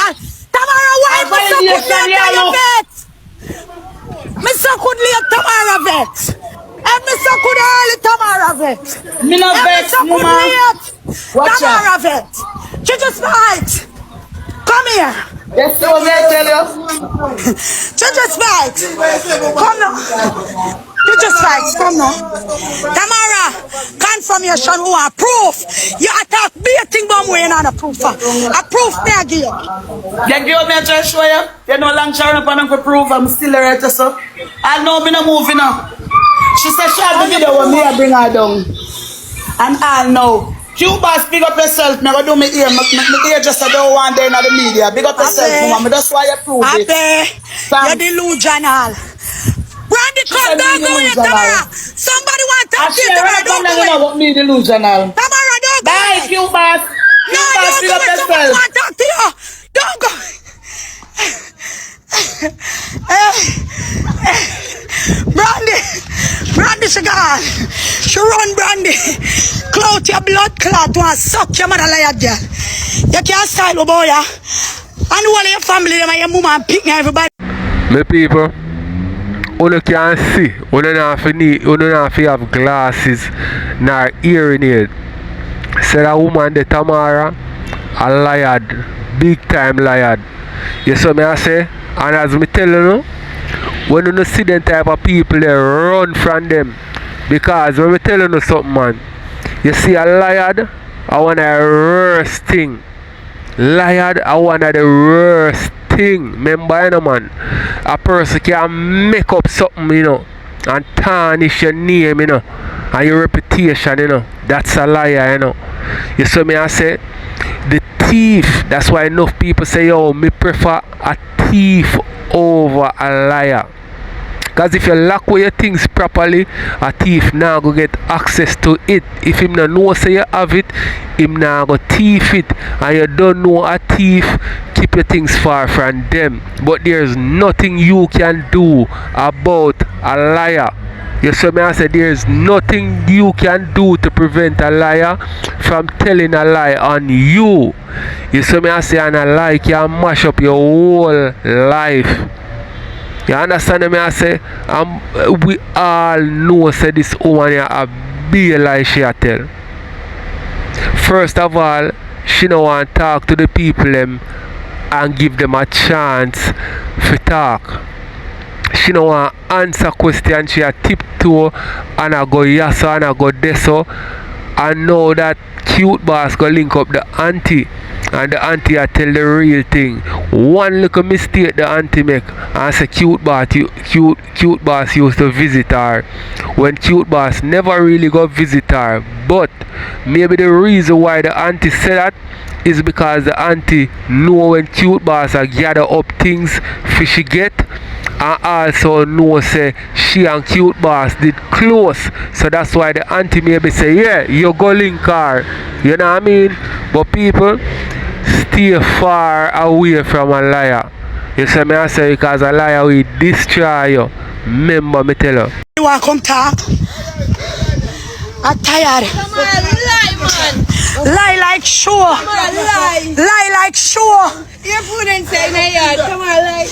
Tamara, why you so good late your vet? Me so good late Tamara vet. And me so good early Tamara vet. Me no vex, mama. Tamara vet. You just fight. Come here. Yes, what I tell you. You just fight. Come now. You just fight. Come now. Tamara, confirmation who are proof. You attack me a thing but we not a proof. A proof me I give you. You give me a try show you. You know long Sharon up and for proof I'm still a writer so. I know me no moving now. She said she had the video when me I bring her down. And I know. Cuba, big up yourself. Me go do me ear. Me ear just I don't want there in the media. Big up yourself, mama. That's why you prove it. You're delusional. Brandy, come down to you, Tamara. Somebody want to talk to you, Tamara. Don't do it. About me delusional. Tamara, don't go. Bye, Cuba. No, don't go. Somebody want to talk to you. Don't go. Brandy, she gone. She run, Brandy. Clout your blood clot. Want suck your mother like that. You can't style, oh boy. And all your family, your mama and pick me, everybody. My people, you can see, you don't have to have glasses nor hearing aid. Say that woman, the Tamara, a liar, big time liar. You see me I say? And as me tell you, when you see them type of people, they run from them. Because when we tell you something, man, you see a liar, I want the worst thing. Liar, I want the worst thing. Remember, you know, man, a person can make up something, you know, and tarnish your name, you know, and your reputation, you know. That's a liar, you know. You see me I say? The thief, that's why enough people say, yo, me prefer a thief over a liar. Because if you lock away your things properly, a thief now go get access to it. If him not know say you have it, him now go thief it. And you don't know a thief, keep your things far from them. But there's nothing you can do about a liar. You see me I say there's nothing you can do to prevent a liar from telling a lie on you. You see me I say and a lie can mash up your whole life. You understand me I say? We all know say this woman a big lie she a tell. First of all, she don't want to talk to the people them and give them a chance to talk. She don't want to answer questions. She a tiptoe and I go yes and I go deso And know that cute boss go link up the auntie. And the auntie I tell the real thing. One little mistake the auntie make and say cute boss used to visit her when cute boss never really go visit her. But maybe the reason why the auntie said that is because the auntie know when cute boss gather up things for she get, and also know say she and cute boss did close. So that's why the auntie maybe say, yeah, you go link her. You know what I mean? But people, stay far away from a liar. You see me I say because a liar will destroy you. Remember me tell you. You want to come talk? I'm tired. Come on, lie, man. Lie like sure. Come on, lie. Lie like sure. Your food ain't say in the yard. Come on, lie.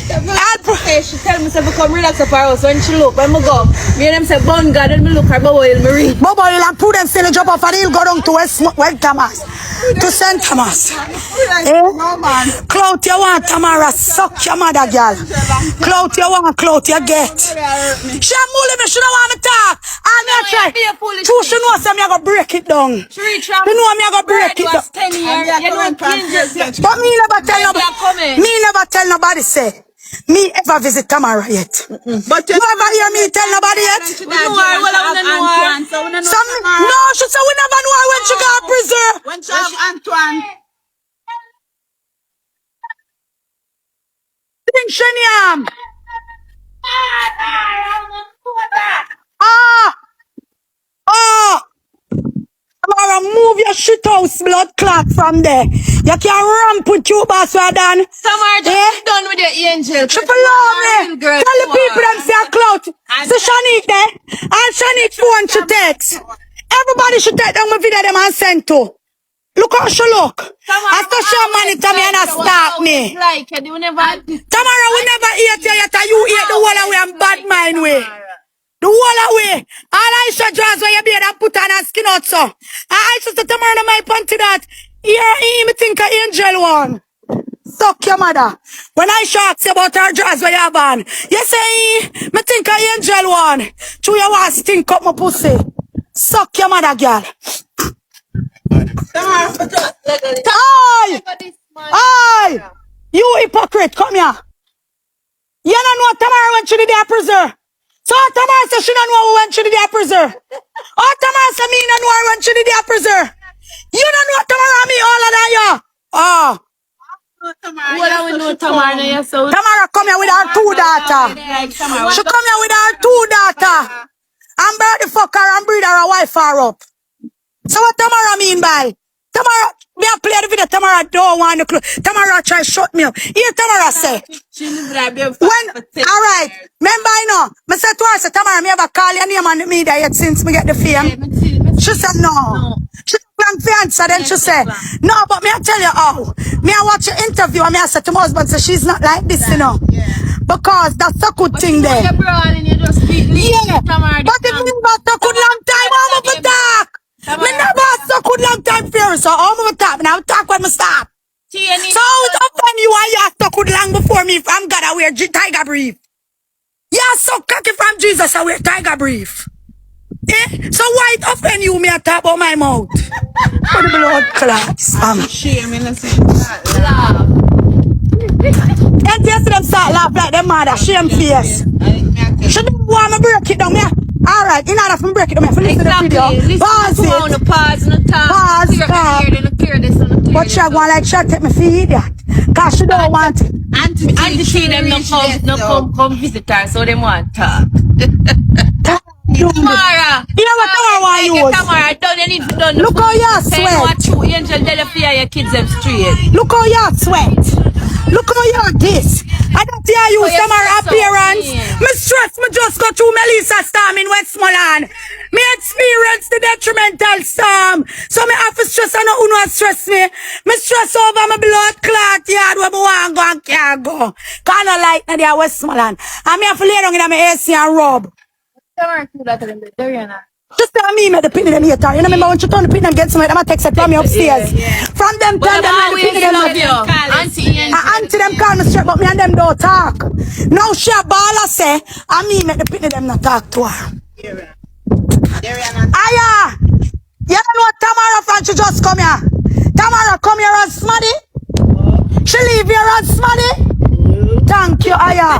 She tell me to come relax up her house when she look. When I go, me and them say, bun God, and me look her Bobo Hill, me read. Bobo Hill and Prudence still drop off and he'll go down to West Thomas. To St. Thomas. No, man. Clout you want, Tamara. Suck your mother, girl. Clout you want, clout you get. She a mully me, she don't want me talk. And me a try. True, she know say me a go break it down. She know me a go break it down. 10 years. But me never tell nobody. Me never tell nobody say. Me ever visit Tamara yet. But you ever hear me tell nobody yet? We know her, well, we know her. No, she said we never know her when she got preserved. When she have Antoine. Think Shenyam. Tamara, move your shit house blood clot from there. You can ramp with you, boss, well done. Tamara, just done with your angel. She love me. Tell the people them say a clout. So Shanique there. And Shanique phone she takes. Everybody should take down my video them and send to. Look how she look. After she monitor me and start me. Tamara, we never eat you yet. You eat the whole away and bad mind way. The whole away. All I should draws where you beard and put on and skin out so. And I should say Tamara my panty that. Here me think a angel one. Suck your mother. When I shout about her draws where you have on. You say me think a angel one. True you want to stink up my pussy. Suck your mother, girl. Oi! You hypocrite, come here. You don't know Tamara when she did the preserve. So Tamara says she don't know when she did the preserve. Oh, Tamara says me don't know her when she did the preserve. You don't know Tamara me all of that, yeah. Oh. Tamara come here with her two daughters. She come here with her two daughters. And bird the fuck her and breed her a wife her up. So what Tamara mean by? Tamara, me a play the video, Tamara don't want the clue. Tamara try shut me up. Here Tamara say. When, alright, remember I know. Me say to her, say, Tamara, me ever call your name on the media yet since me get the fame? She said no. She plan to answer, then she said, no, but me I tell you how. Me I watch your interview and me I said to my husband, so she's not like this, you know. Because that's a good thing there. Yeah, but if me not a good long time, I'm over talk. Me never so good long time fear, so I'm over talk. Now talk when me stop. So it offend you and you stuck good long before me from God I wear tiger brief. You so cocky from Jesus I wear tiger brief. Eh? So why it offend you me I talk about my mouth? For the blood clots. Shame in the same laugh. And you see them start laugh like them mother, shame face. She don't want me break it down, yeah. Alright, in order for break it down, I have to listen to the video. Pause it. Pause. But she go like she take me for idiot. Cause she don't want it. Auntie see them no come visit her, so they want talk. Tamara, you know what Tamara want use? Tamara, don't you need to done. Look how you sweat. Angel tell fear your kids them straight. Look how you sweat. Look how you this. I don't hear you Tamara appearance. Me stress me just go through Melissa storm in Westmoreland. Me experience the detrimental storm. So me have to stress and no one stress me. Me stress over my blood clot yard where me want go and can't go. Cause I like na there Westmoreland. And me have to lay down in my AC and rub. Just tell me the pin them here. You know remember when you turn the pin them get somewhere, I'm text it from me upstairs. From them tell them the pin them love you. Auntie them call me straight, but me and them don't talk. Now she a baller say, and me make the pin them not talk to her. Aya! You don't know Tamara fan, she just come here. Tamara come here and smaddy. She leave here and smaddy. Thank you, Aya.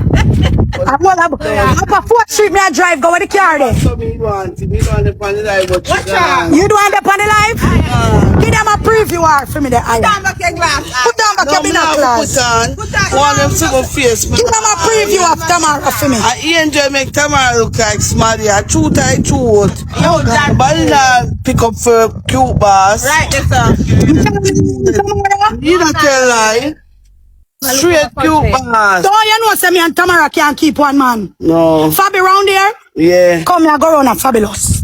I'm up a 4th Street, me I drive, go with the car there. So me want the panel live, but you can't. You don't have the panel live? Give them a preview art for me there, Aya. Put down back your glass. Put down back your binoculars. Put on. One of them super face. Give them a preview of Tamara for me. I enjoy make Tamara look like smarty. I truth. But pick up for cute boss. Right, yes, sir. You don't tell lie. Straight cute boss. So you know say me and Tamara can't keep one man. No. Fabi round here? Yeah. Come here, go round and fabulous.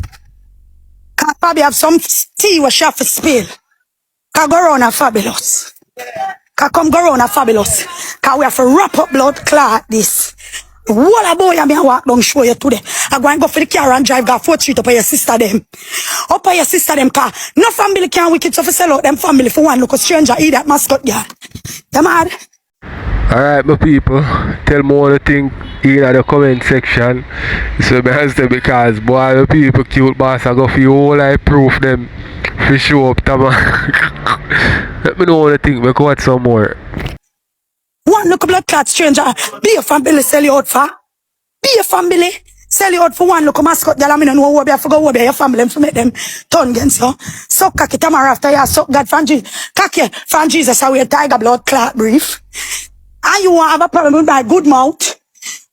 Cause Fabi have some tea we have to spill. Cause go round and fabulous. Cause come go round and fabulous. Cause we have to wrap up blood clot this. What a boy and me walk down show you today. I go and go for the car and drive go 4th Street up at your sister them. Up at your sister them car. No family can wicked so for sell out them family for one look a stranger eat that mascot girl. You mad? Alright, my people, tell me what you think in the comment section. So, because boy, the people cute boss, I go for you all I proof them for show up, Tama. Let me know what you think, we got some more. One look a blood clot stranger, be a family sell you out for. Be a family sell you out for one look a mascot girl, I mean, know what I forgot what your family and make them turn against you. So, cocky Tamara after you suck God from Jesus. Cocky from Jesus, I wear tiger blood clot brief. And you want to have a problem with my good mouth.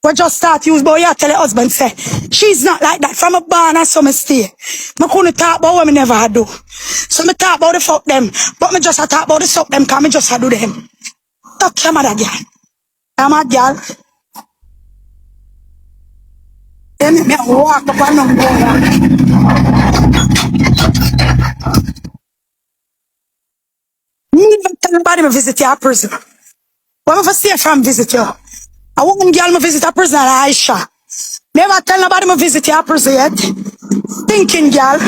We just start use, but you tell your husband, say, she's not like that. From a barn and so me stay. I couldn't talk about what me never had do. So me talk about the fuck them. But me just talk about the suck them, because me just do them. Talk your mother, girl. I'm a girl. They make me walk up and down. Me never tell nobody me visit your prison. When I stay from visit you, I want girl me visit a prison at Aisha. Never tell nobody me visit your prison yet. Thinking girl.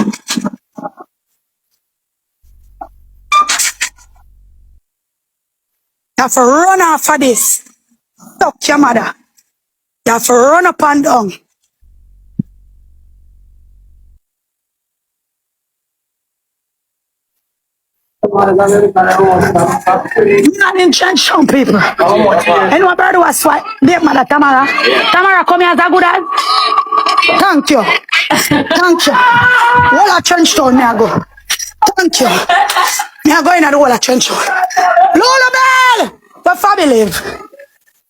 You have to run off of this. Talk your mother. You have to run up and down. Not intention, people. Anyone bird was what? Dear mother Tamara. Tamara, come here as a good ad. Thank you. Thank you. Wall of trench town, me I go. Thank you. Me I go in at the wall of trench town. Lola Bell! Where Fabi live?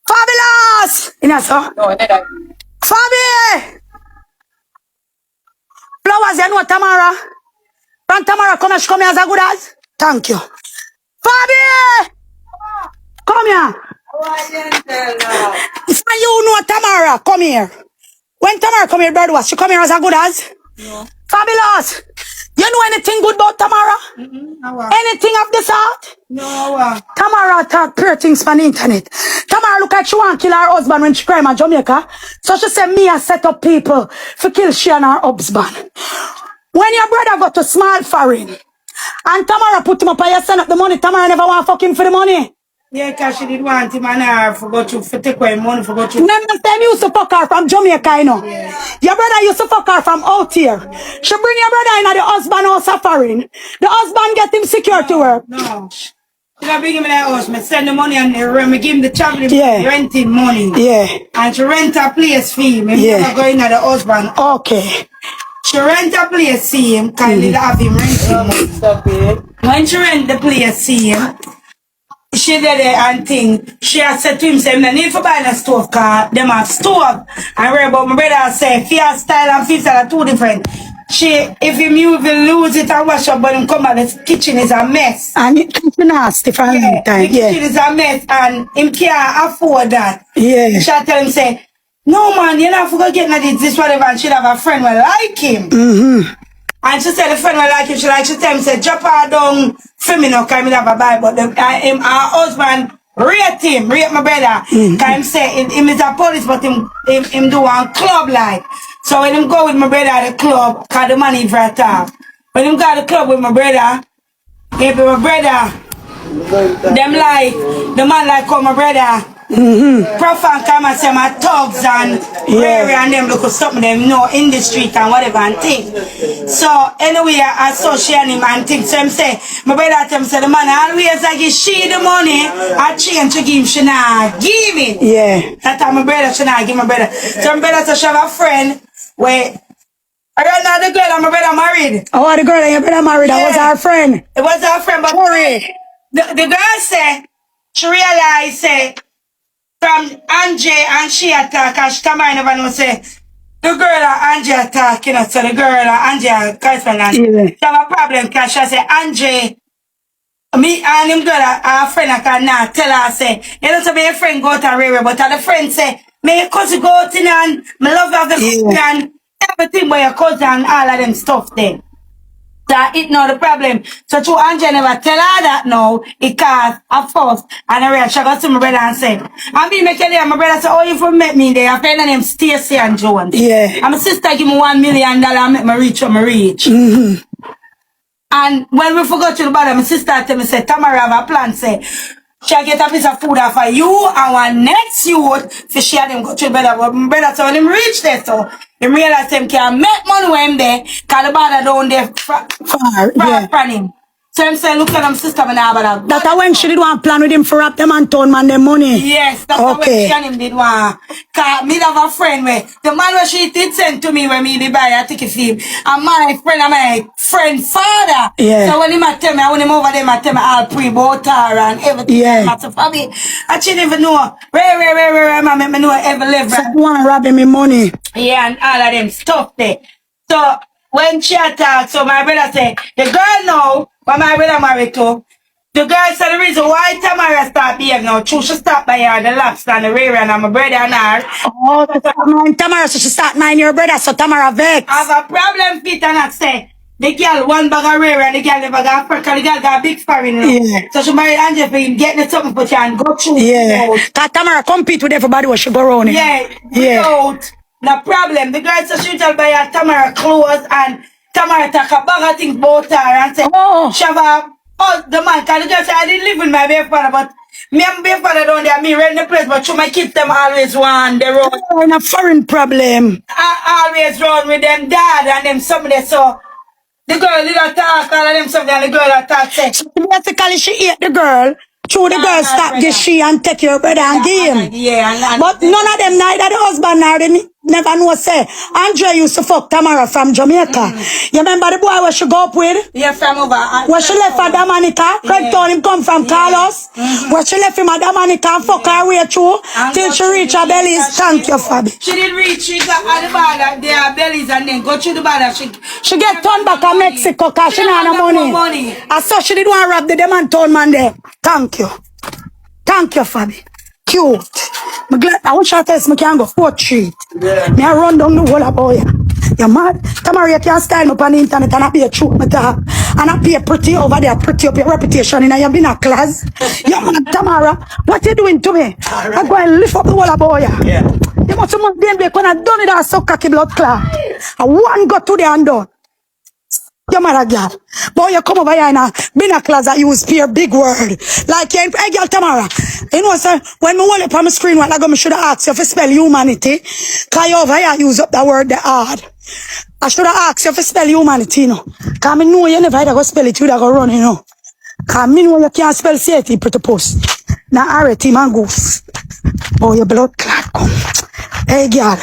Fabulous! In a so? No, Fabi! Flowers, you know Tamara? Fren Tamara, come here as a good as. Thank you. Fabi! Come here. If you know Tamara, come here. When Tamara come here, bird was she come here as a good as? No. Fabulous. You know anything good about Tamara? Anything of the sort? No. Tamara talk pure things from the internet. Tamara look like she want to kill her husband when she crime in Jamaica. So she said me a set up people to kill she and her husband. When your brother got to small foreign, and Tamara put him up and you send up the money, Tamara never want to fuck him for the money. Yeah, because she did want him and I forgot to take away money, forgot to. Remember time you used to fuck her from Jamaica, you know? Yeah. Your brother used to fuck her from out here. She bring your brother in at the husband house suffering. The husband get him secure to her. No. She not bring him in the house. Me send the money and me give him the traveling renting money. Yeah. And she rent a place for him. Me never go in at the husband. Okay. She rent a place for him, because they have him renting money. When she rent the place for him, she did it and thing. She had said to him, say, I need to buy a stove, because them have stove. And read about my brother say, fear style and fear style are two different. If him you will lose it and wash up, but him come out, the kitchen is a mess. And it's nasty for a long time. The kitchen is a mess and him can't afford that. Yeah. She tell him, say, no man, you're not going to get this whatever, and she'll have a friend will like him. And she said the friend will like him, she tell him, say, drop her down for me now, because I have a Bible. Her husband rate my brother. Because him say, him is a police, but him do one club like. So when him go with my brother at the club, because the money for a top. When him go at the club with my brother, if my brother, them like, the man like call my brother, Prof and come and say my thugs and Rary and them look something them know in the street and whatever and think. So anyway, I associate him and think. So him say, my brother tell him say the man always I give she the money, I change to give him, she not give it. Yeah. That time my brother she not give my brother. So my brother say she have a friend where I don't know the girl and my brother married. Oh, the girl and your brother married, that was our friend. It was our friend, but the girl say she realized say from Angie and she attack and she come and never know say the girl and Angie attack, you know, so the girl and Angie are correspondent. Yeah. She have a problem because she say Angie, me and him girl our friend I can now tell her say, you know, so my friend go to Rera, but the friend say, may your cousin go out in and my love of the cousin and everything but your cousin and all of them stuff there. That it not the problem. So to Angie never tell her that now, it caused a fuss. And I realized she got to my brother and said, I mean, make tell my brother say, oh, you met me there. I friend name Stacy and Jones. Yeah. And my sister give me $1 million and make me reach what me reach. And when we forgot to the bottom, my sister tell me, say, Tamara have a plan, say, she'll get a piece of food for you and one next youth, so she had them go to the brother. But my brother told him reach there, so he realized him can make money when him there, because the brother down there far from him. So him say, look at them sister, and that's when she did one plan with him for rap them and turn man them money. Yes, that's when she and him did one. Cause me have a friend where the man where she did send to me when me did buy a ticket for him. And my friend father. Yeah. So when he might tell me, I want him over there, I tell me all pre-boater and everything. Yeah. Matter for me. I didn't even know. Where man make me know every level. So one robbing me money. Yeah, and all of them stuff there. So when she attacked, so my brother said, the girl now, when my brother married to, the girl said the reason why Tamara start behaving now, she start by her, the lobster and the rare and my brother and her. Oh, so Tamara, so she start mind your brother, so Tamara vex. I have a problem with and I say, the girl one bag of rare and the girl never got Africa, the girl got a big foreign now. Yeah. So she married Angel for him, getting something for you and go through. Yeah. Cause Tamara compete with everybody when she go around. Yeah, without no problem. The girl said she tell by her Tamara clothes and Tamara take a bag of things about her and say, she have a, the man, because the girl said I didn't live with my baby father, but me and my baby father down there, me rent the place, but you might keep them always one, the road. Oh, a foreign problem. I always run with them dad and them somebody, so the girl did not talk, all of them something, and the girl attack say. So basically she ate the girl. True, the girl stop give she and take your brother and give him. Yeah, but none of them, neither the husband nor they never know say. Andre used to fuck Tamara from Jamaica. You remember the boy where she go up with? Yeah, from over. Where she left for Dominica? Fred told him come from Carlos. Where she left him at Dominica and fuck her way through till she reach her bellies. Thank you, Fabi. She did reach, she got at the border, their bellies, and then go through the border. She get turned back to Mexico because she not have no money. I saw she did want to rob the demon town man there. Thank you. Thank you, Fabi. Cute. I'm glad. I wish I test me can go 4th Street. Me I run down the whole of boy. You mad? Tamara, you can style me up on the internet and I be a truth me talk. And I be pretty over there, pretty up your reputation in your been a class. You mad, Tamara? What you doing to me? I go and lift up the whole of boy. Yeah. You must have been back when I done it as so cocky blood clot. I one go to the and done. You mad a girl. Boy, you come over here in a binoculars that use pure big word. Like, hey, girl, Tamara. You know, sir, when me hold up on my screen, what I go, me should have asked you if you spell humanity. Because you over here use up the word the hard. I should have asked you if you spell humanity, you know. Because I know you never go spell it, you go run, you know. Because I know you can't spell CAT pretty post. Now, alright, team and goose. Oh, your blood clot come. Hey, girl.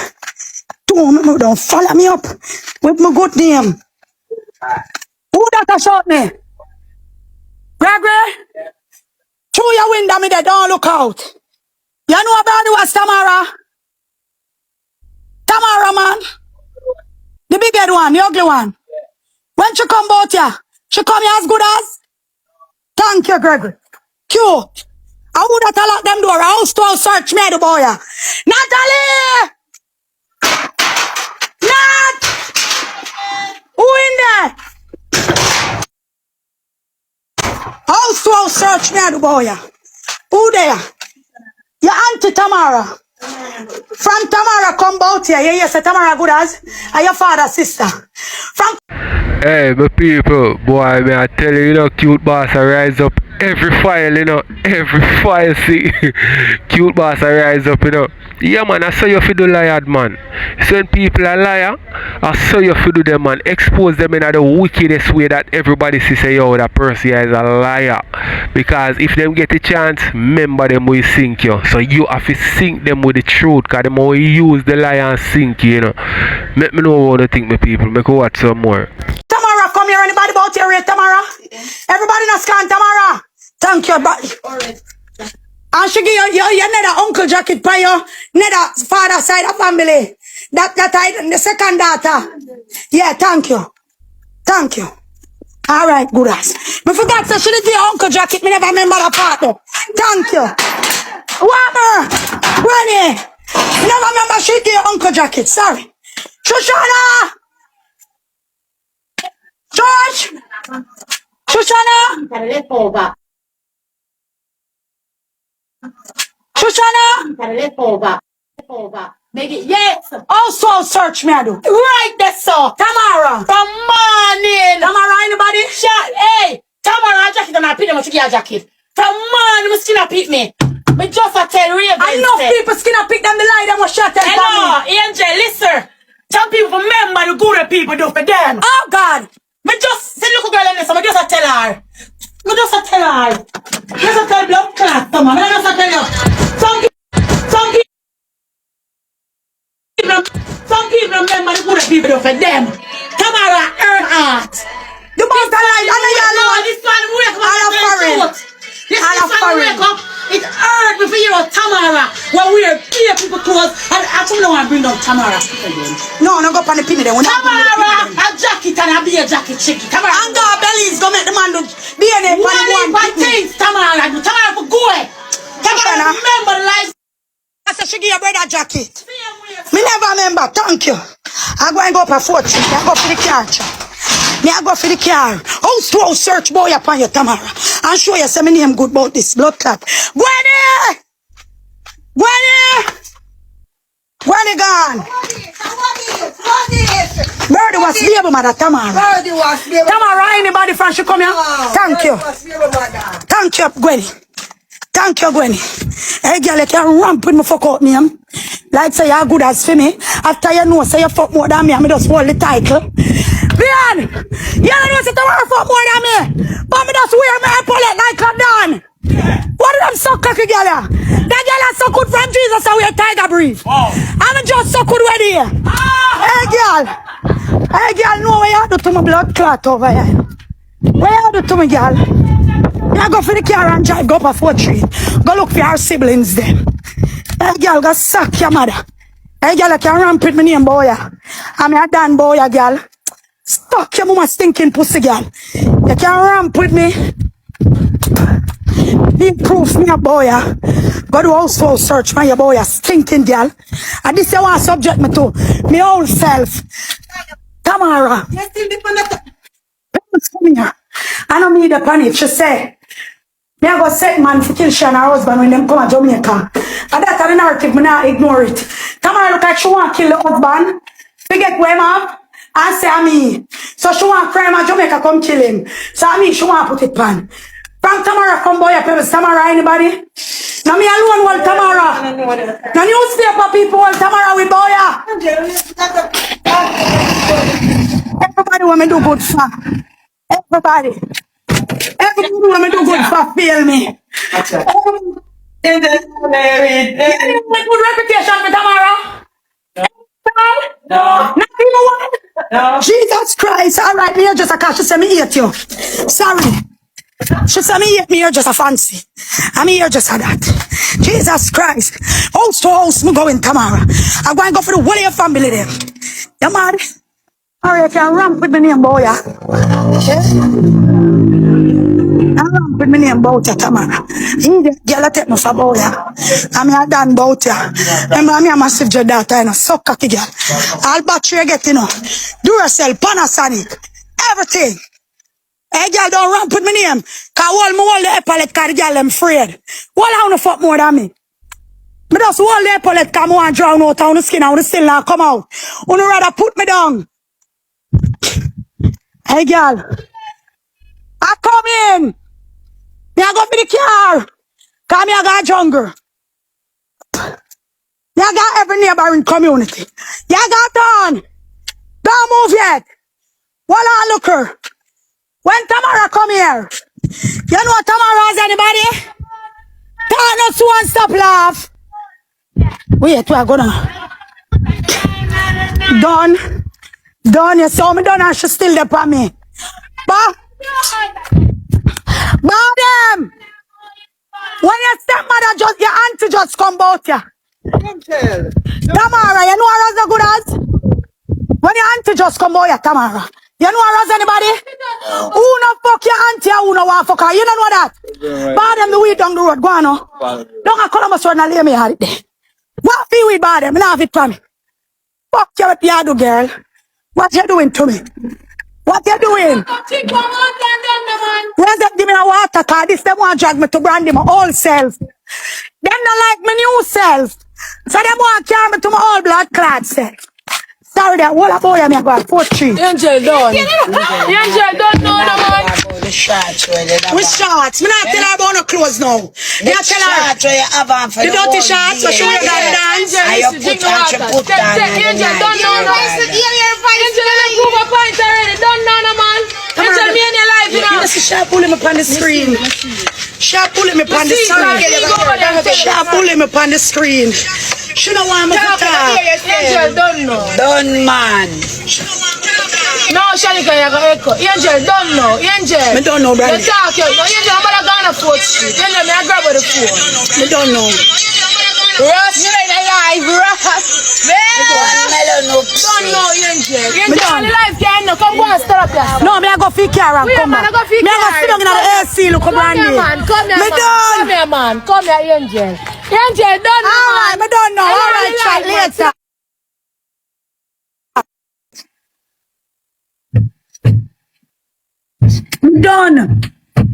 Don't follow me up with my good name. Who that a shot me? Gregory? Through your window, me there, don't look out. You know about it was Tamara? Tamara, man. The big head one, the ugly one. When she come out here, she come here as good as? Thank you, Gregory. Cute. I would have locked them door. House to house search me, the boy. Natalie! Nat! Who in there? House to house search me, the boy. Who there? Your auntie Tamara. From Tamara come out here. Yeah, yes, Tamara good as. And your father's sister. From Hey, my people, boy, may I tell you, you know, cute boss, I rise up every file, you know, every file, see, cute boss I rise up, you know. Yeah, man, I saw you fi do liar, man. So when people are liar, I saw you fi do them, man. Expose them in the wickedest way that everybody see say, yo, that person is a liar. Because if them get a chance, remember them will sink you. So you have to sink them with the truth, because them will use the liar and sink you, you know. Make me know what you think, my people. Make me watch some more. Tamara, come here. Anybody about your rate, Tamara? Everybody not scan Tamara. Thank you, but and she give you another uncle jacket by your another father side of family. That I the second daughter. Yeah, thank you. Thank you. All right, good ass. But forgot to she did your uncle jacket. Me never remember that part though. Thank you. Whammer, Granny. Never remember she did your uncle jacket. Sorry. Shoshana. George. Shoshana. Shoshana. Make it yes. Also search me I do. Right there, so Tamara. From morning. Tamara, anybody? Shot. Hey, Tamara jacket on my pin them to get a jacket. From morning, my skin a pick me. Me just a tell Ravens. I know people skin a pick them the lie them was shot at me. Hello, Angel, listen. Some people remember the good people do for them. Oh God. Me just see look girl in this, so me just a tell her. Me just a tell her. Just a tell blood clot, Tamara. Me just a tell you. Some people remember the good people do for them. Tamara earn art. The most alive, I know this one wake up. This one wake up. It hurt me for you, Tamara. When we are clear people clothes, and actually don't want to bring down Tamara. No, go up on the pin there. Tamara, a jacket and a beer jacket, chicken. Tamara, and the bellies go make the man do DNA. One thing, Tamara, for go. Tamara, remember the life. I said she give your brother a jacket. Me never remember. Thank you. I go and go up a 4 tree. I go for the car. Me I go for the car. House to house search boy upon you, Tamara. And show you some name good about this blood clot. Gwenny! Gwenny gone. Birdie was baby mother, Tamara. Tamara, anybody from she come here? Thank you. Thank you, Gwenny. Thank you, Gwenny. Hey, girl, you can ramp with me fuck out me. Like say you're good as for me. After you know say you fuck more than me, I just hold the title. Brian, you know say tomorrow fuck more than me. But me just wear my epaulette like a Dan. What did them suck cocky girl? That girl is so good from Jesus so we tiger breathe. I'm just so good with you. Hey, girl. Hey, girl, know what you do to my blood clot over here. What you do to me, girl? You go for the car and drive, go up a 4 tree. Go look for your siblings then. Hey girl, go suck your mother. Hey girl, you can ramp with my name, boy. I'm a Dan boy, girl. Stuck your mama stinking pussy, girl. You can ramp with me. Be proof me a boy. Go to household search, my boy, stinking girl. And this is what subject me to. Me old self. Tamara. You still depend on come here. I don't need a panic. She say, me I go set man for kill she and her husband when them come to Jamaica. And that's the narrative, me not ignore it. Tamara look like she want to kill the husband. Forget where him have. And say me. So she want crime at Jamaica come kill him. So I mean she want to put it pan. From Tamara come boy up here. Tamara anybody? Now me alone hold Tamara. Now newspaper people hold Tamara with boya. Everybody want me do good for. Everybody want me do good for feel me. In the good reputation for Tamara. No. Not even one. No. Jesus Christ. All right, me just a cash. She say me hate you. Sorry. She say me hate me. You're just a fancy. I'm here just a that. Jesus Christ. House to house, me going Tamara. I'm going to go for the whole of your family there. You mad? Alright, you can ramp with my name, boy. Yeah? I ramp with my name, boy, Tamara. You girl take me for boy. I'm a Dan bout ya. Remember, I'm a massive jet daughter, you know, so cocky girl. All battery you get, you know. Duracell, Panasonic, everything. Hey, girl, don't ramp with my name. Cause all me hold the epaulette, cause the girl them afraid. Well, I wanna fuck more than me. Me just hold the epaulette, cause I want to drown out on the skin, I wanna still not come out. Wanna rather put me down. Hey, girl. I come in. Me I go for the car. Cause me I got jungle. Me I got every neighboring community. You got done. Don't move yet. Well, I look her. When Tamara come here, you know Tamara has anybody? Turn us one stop laugh. Wait, we are gonna. Done. Done, you saw me done and she still there for me. But them! When your stepmother just, your auntie just come out ya. Tamara, you know her as good as? When your auntie just come out ya, Tamara. You know her as anybody? Who no fuck your auntie or who no want fuck her? You don't know that? Bad them the weed down the road, go on no. Don't a Columbus road and lay me had it there. What feel we bad them? Me not have it for me. Fuck you with you do, girl. What you doing to me? What you doing? Where's that give me a water card? This them want drag me to brandy my old self. Them not like my new self. So them want carry me to my old blood clad self. Sorry that whole boy me go 4-3. Angel done. Angel don't know the man. The shots where they With shots. Me not tell her about no clothes now. Me not tell her. shots where you have on for The dirty shots so she will got dance. And you put on, she put down. Angel don't know no man. Angel don't prove a point already. Don't know no man. Angel me in your life, you know. You see she pulling me on the screen. She pulling me on the screen. She pulling me on the screen. She don't want me to talk. Angel don't know. Done man. No, Shanika, you go echo. Angel don't know. Angel. Me don't know, brother. You talk, you know. Angel, I'm gonna go on a 4th Street. Angel, me I grab with the phone. Me don't know. Ross, you ain't alive, Ross. Melon up. Don't know, Angel. Angel, on the life, you know. Come go and start up here. No, me I go for car and Wait, come man, back. I go for Me I go car. sit down in the AC, look at Come here, brandy. man. Come here, Me man. done. Come here, man. Come here, Angel. Angel, don't know, Alright, me man. don't know. Alright, chat later. I'm done.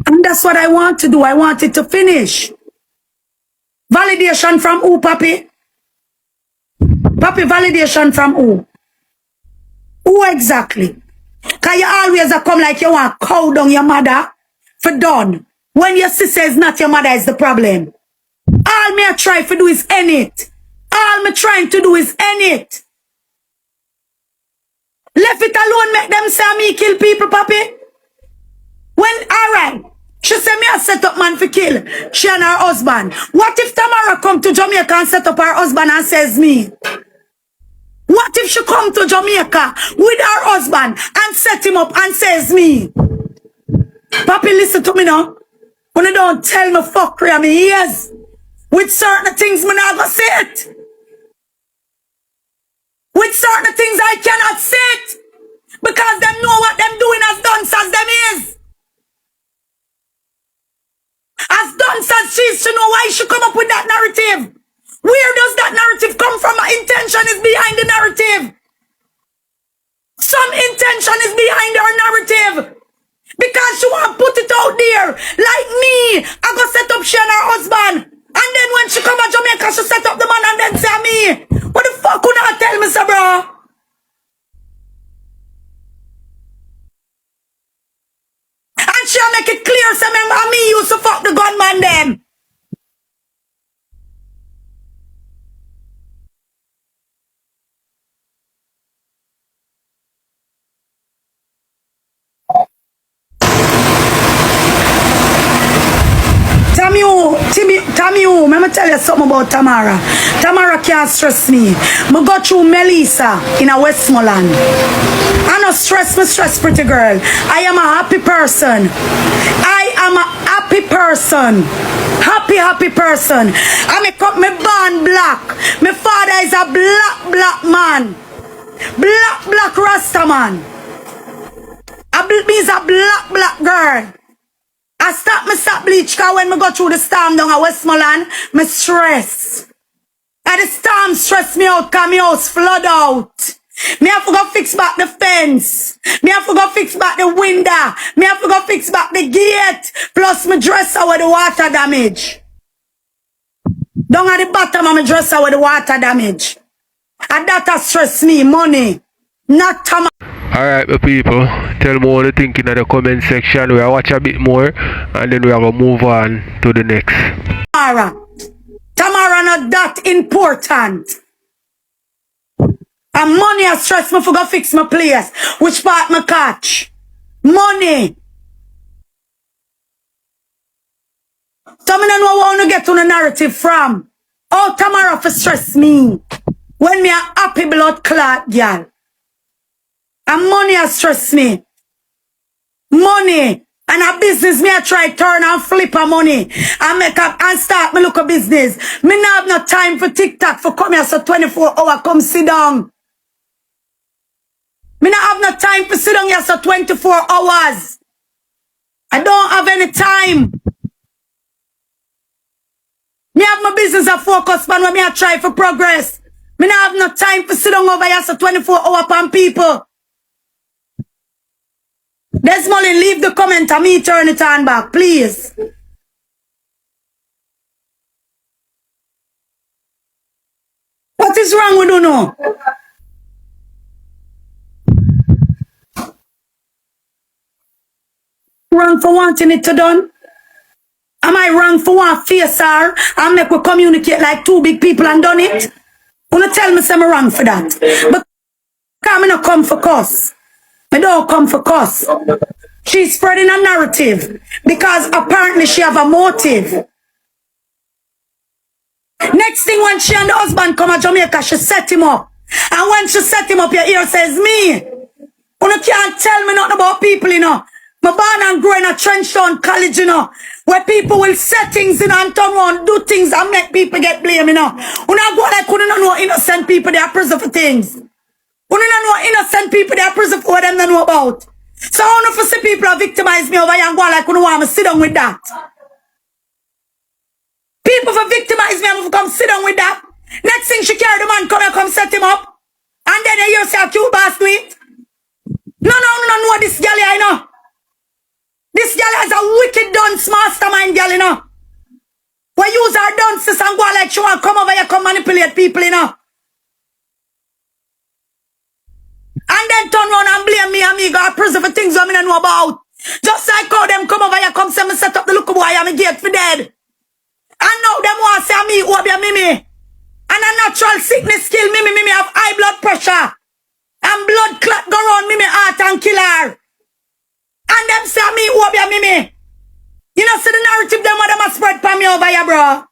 And that's what I want to do. I want it to finish. Validation from who, Papi? Papi, validation from who? Who exactly? Because you always come like you want to cow down your mother for done. When your sister is not your mother is the problem. All me I try to do is end it. All me trying to do is end it. Left it alone, make them say me kill people, Papi. When, alright, she said me a set up man for kill she and her husband. What if Tamara come to Jamaica and set up her husband and says me? What if she come to Jamaica with her husband and set him up and says me? Papi, listen to me now. When you don't tell me fuckery, I mean yes. With certain things, me not gonna say it. With certain things, I cannot say it. Because them know what them doing as dunce as them is. As dunce as she is, she know why she come up with that narrative. Where does that narrative come from? My intention is behind the narrative. Some intention is behind her narrative. Because she want to put it out there. Like me, I go set up she and her husband. And then when she come to Jamaica, she set up the man and then say me. What the fuck could not tell me, sir, bro? And she'll make it clear, so remember me used to fuck the gunman them. Tammy, let me tell you something about Tamara. Tamara can't stress me. I go through Melissa in a Westmoreland. I don't stress me, stress pretty girl. I am a happy person. I am a happy person. Happy person. I me born black. My father is a black man. Black Rasta man. Me is a black girl. I stop bleach because when I go through the storm down at Westmoreland, I stress. And the storm stress me out because my house flood out. Me have to go fix back the fence. Me have to go fix back the window. Me have to go fix back the gate. Plus my dresser with the water damage. Down at the bottom of my dresser with the water damage. And that has stressed me, money. Not Tamara. Alright, my people, tell me what you think in the comment section. We'll watch a bit more and then we're going to move on to the next. Tamara not that important. And money has stressed me for go fix my place. Which part me catch? Money. So me don't know where I want to get on the narrative from. Oh, Tamara for stress me. When me a happy blood clot girl. And money has stressed me. Money. And a business me I try turn and flip a money. And make up and start me look a business. Me not have no time for TikTok for come here so 24 hours come sit down. Me not have no time for sit down here so 24 hours. I don't have any time. Me have my business a focus man when me I try for progress. Me not have no time for sit down over here so 24 hours upon people. Desmond, leave the comment and me turn it on back, please. What is wrong with you now? Wrong for wanting it to done? Am I wrong for one face her and make we communicate like two big people and done it? Wanna tell me I'm wrong for that? But come not come for cuss. I don't come for cuss. She's spreading a narrative because apparently she have a motive. Next thing when she and the husband come to Jamaica, she set him up. And when she set him up, your ear says, me. You can't tell me nothing about people, you know. My born and grow in a trench town college, you know, where people will set things, you know, and turn around, do things and make people get blamed, you know. You not go like, you don't know innocent people, they are prison for things. You don't know innocent people, they are prison for what them don't know about. So I don't know if see people are victimize me over here and go like, you don't want me sit down with that. People for victimize me and come sit down with that. Next thing she carry the man come set him up. And then you say a cute boss do it. No, this girl here, you know. This girl is a wicked dunce mastermind girl, you know. We use her dunces and go like she want come over here, come manipulate people, you know. And then turn around and blame me and me go to prison for things I don't know about. Just like how them come over here, come say me set up the look boy and me gate for dead. And now them want to say me, who be Mimi. And a natural sickness kill Mimi. Mimi have high blood pressure. And blood clot go around Mimi heart and kill her. And them say me, who be Mimi. You know, see the narrative them what them a spread for me over here, bro.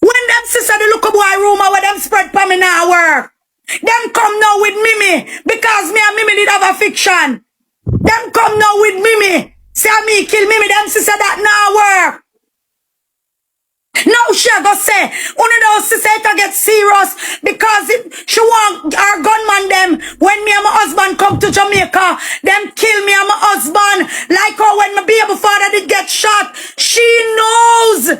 When them sister the look boy rumor where them spread for me now work. Them come now with Mimi. Because me and Mimi did have a fiction. Them come now with Mimi. Say me kill Mimi, them sister that now work. Now she go say, one of those sister to get serious because she want our gunman them when me and my husband come to Jamaica, them kill me and my husband. Like how when my baby father did get shot, she knows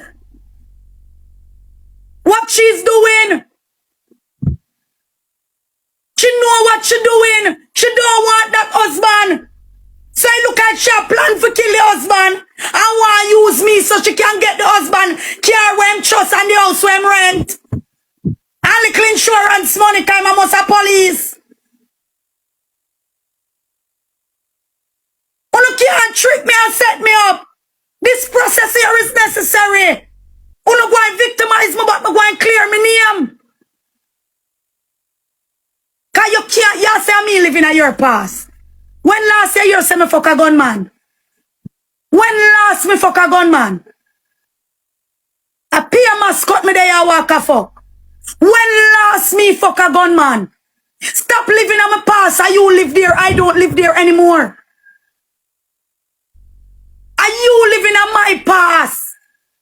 what she's doing. She know what she doing. She don't want that husband. So I look at she plan for kill the husband and want to use me so she can get the husband car where him trust and the house where him rent. And little insurance money time I must have police. You can't trick me and set me up. This process here is necessary. You go and victimize me but me go and clear my name. Cause you can't, you say me living at your past. When last year you say me fuck a gunman? When last me fuck a gunman? A peer mascot me there walk a fuck. When last me fuck a gunman? Stop living on my past. Are you live there? I don't live there anymore. Are you living on my past?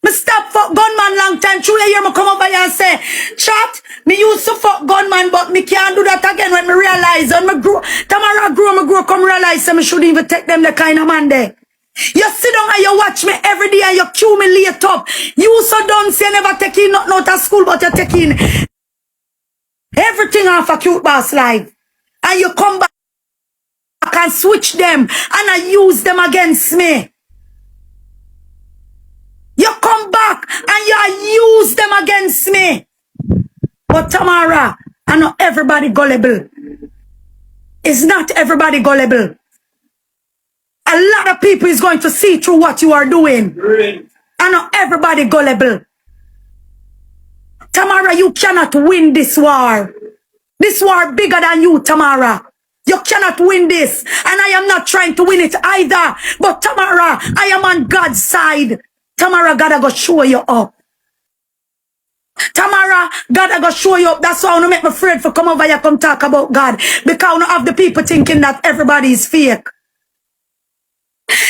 Me stop fuck gunman long time. Truly hear me come over here and say, chat, me used to fuck gunman, but me can't do that again when me realize. When me grow, Tamara grow, come realize that me shouldn't even take them the kind of man there. You sit down and you watch me every day and you cue me late up. You so done say you never take in nothing out of school, but you take in everything off a cute boss life. And you come back and switch them and I use them against me. You come back and you use them against me. But Tamara, I know everybody gullible. It's not everybody gullible. A lot of people is going to see through what you are doing. I know everybody gullible. Tamara, you cannot win this war. This war bigger than you, Tamara. You cannot win this. And I am not trying to win it either. But Tamara, I am on God's side. Tamara, God I go show you up. Tamara, God I go show you up. That's why I don't make me afraid for come over here come talk about God. Because I don't have the people thinking that everybody is fake.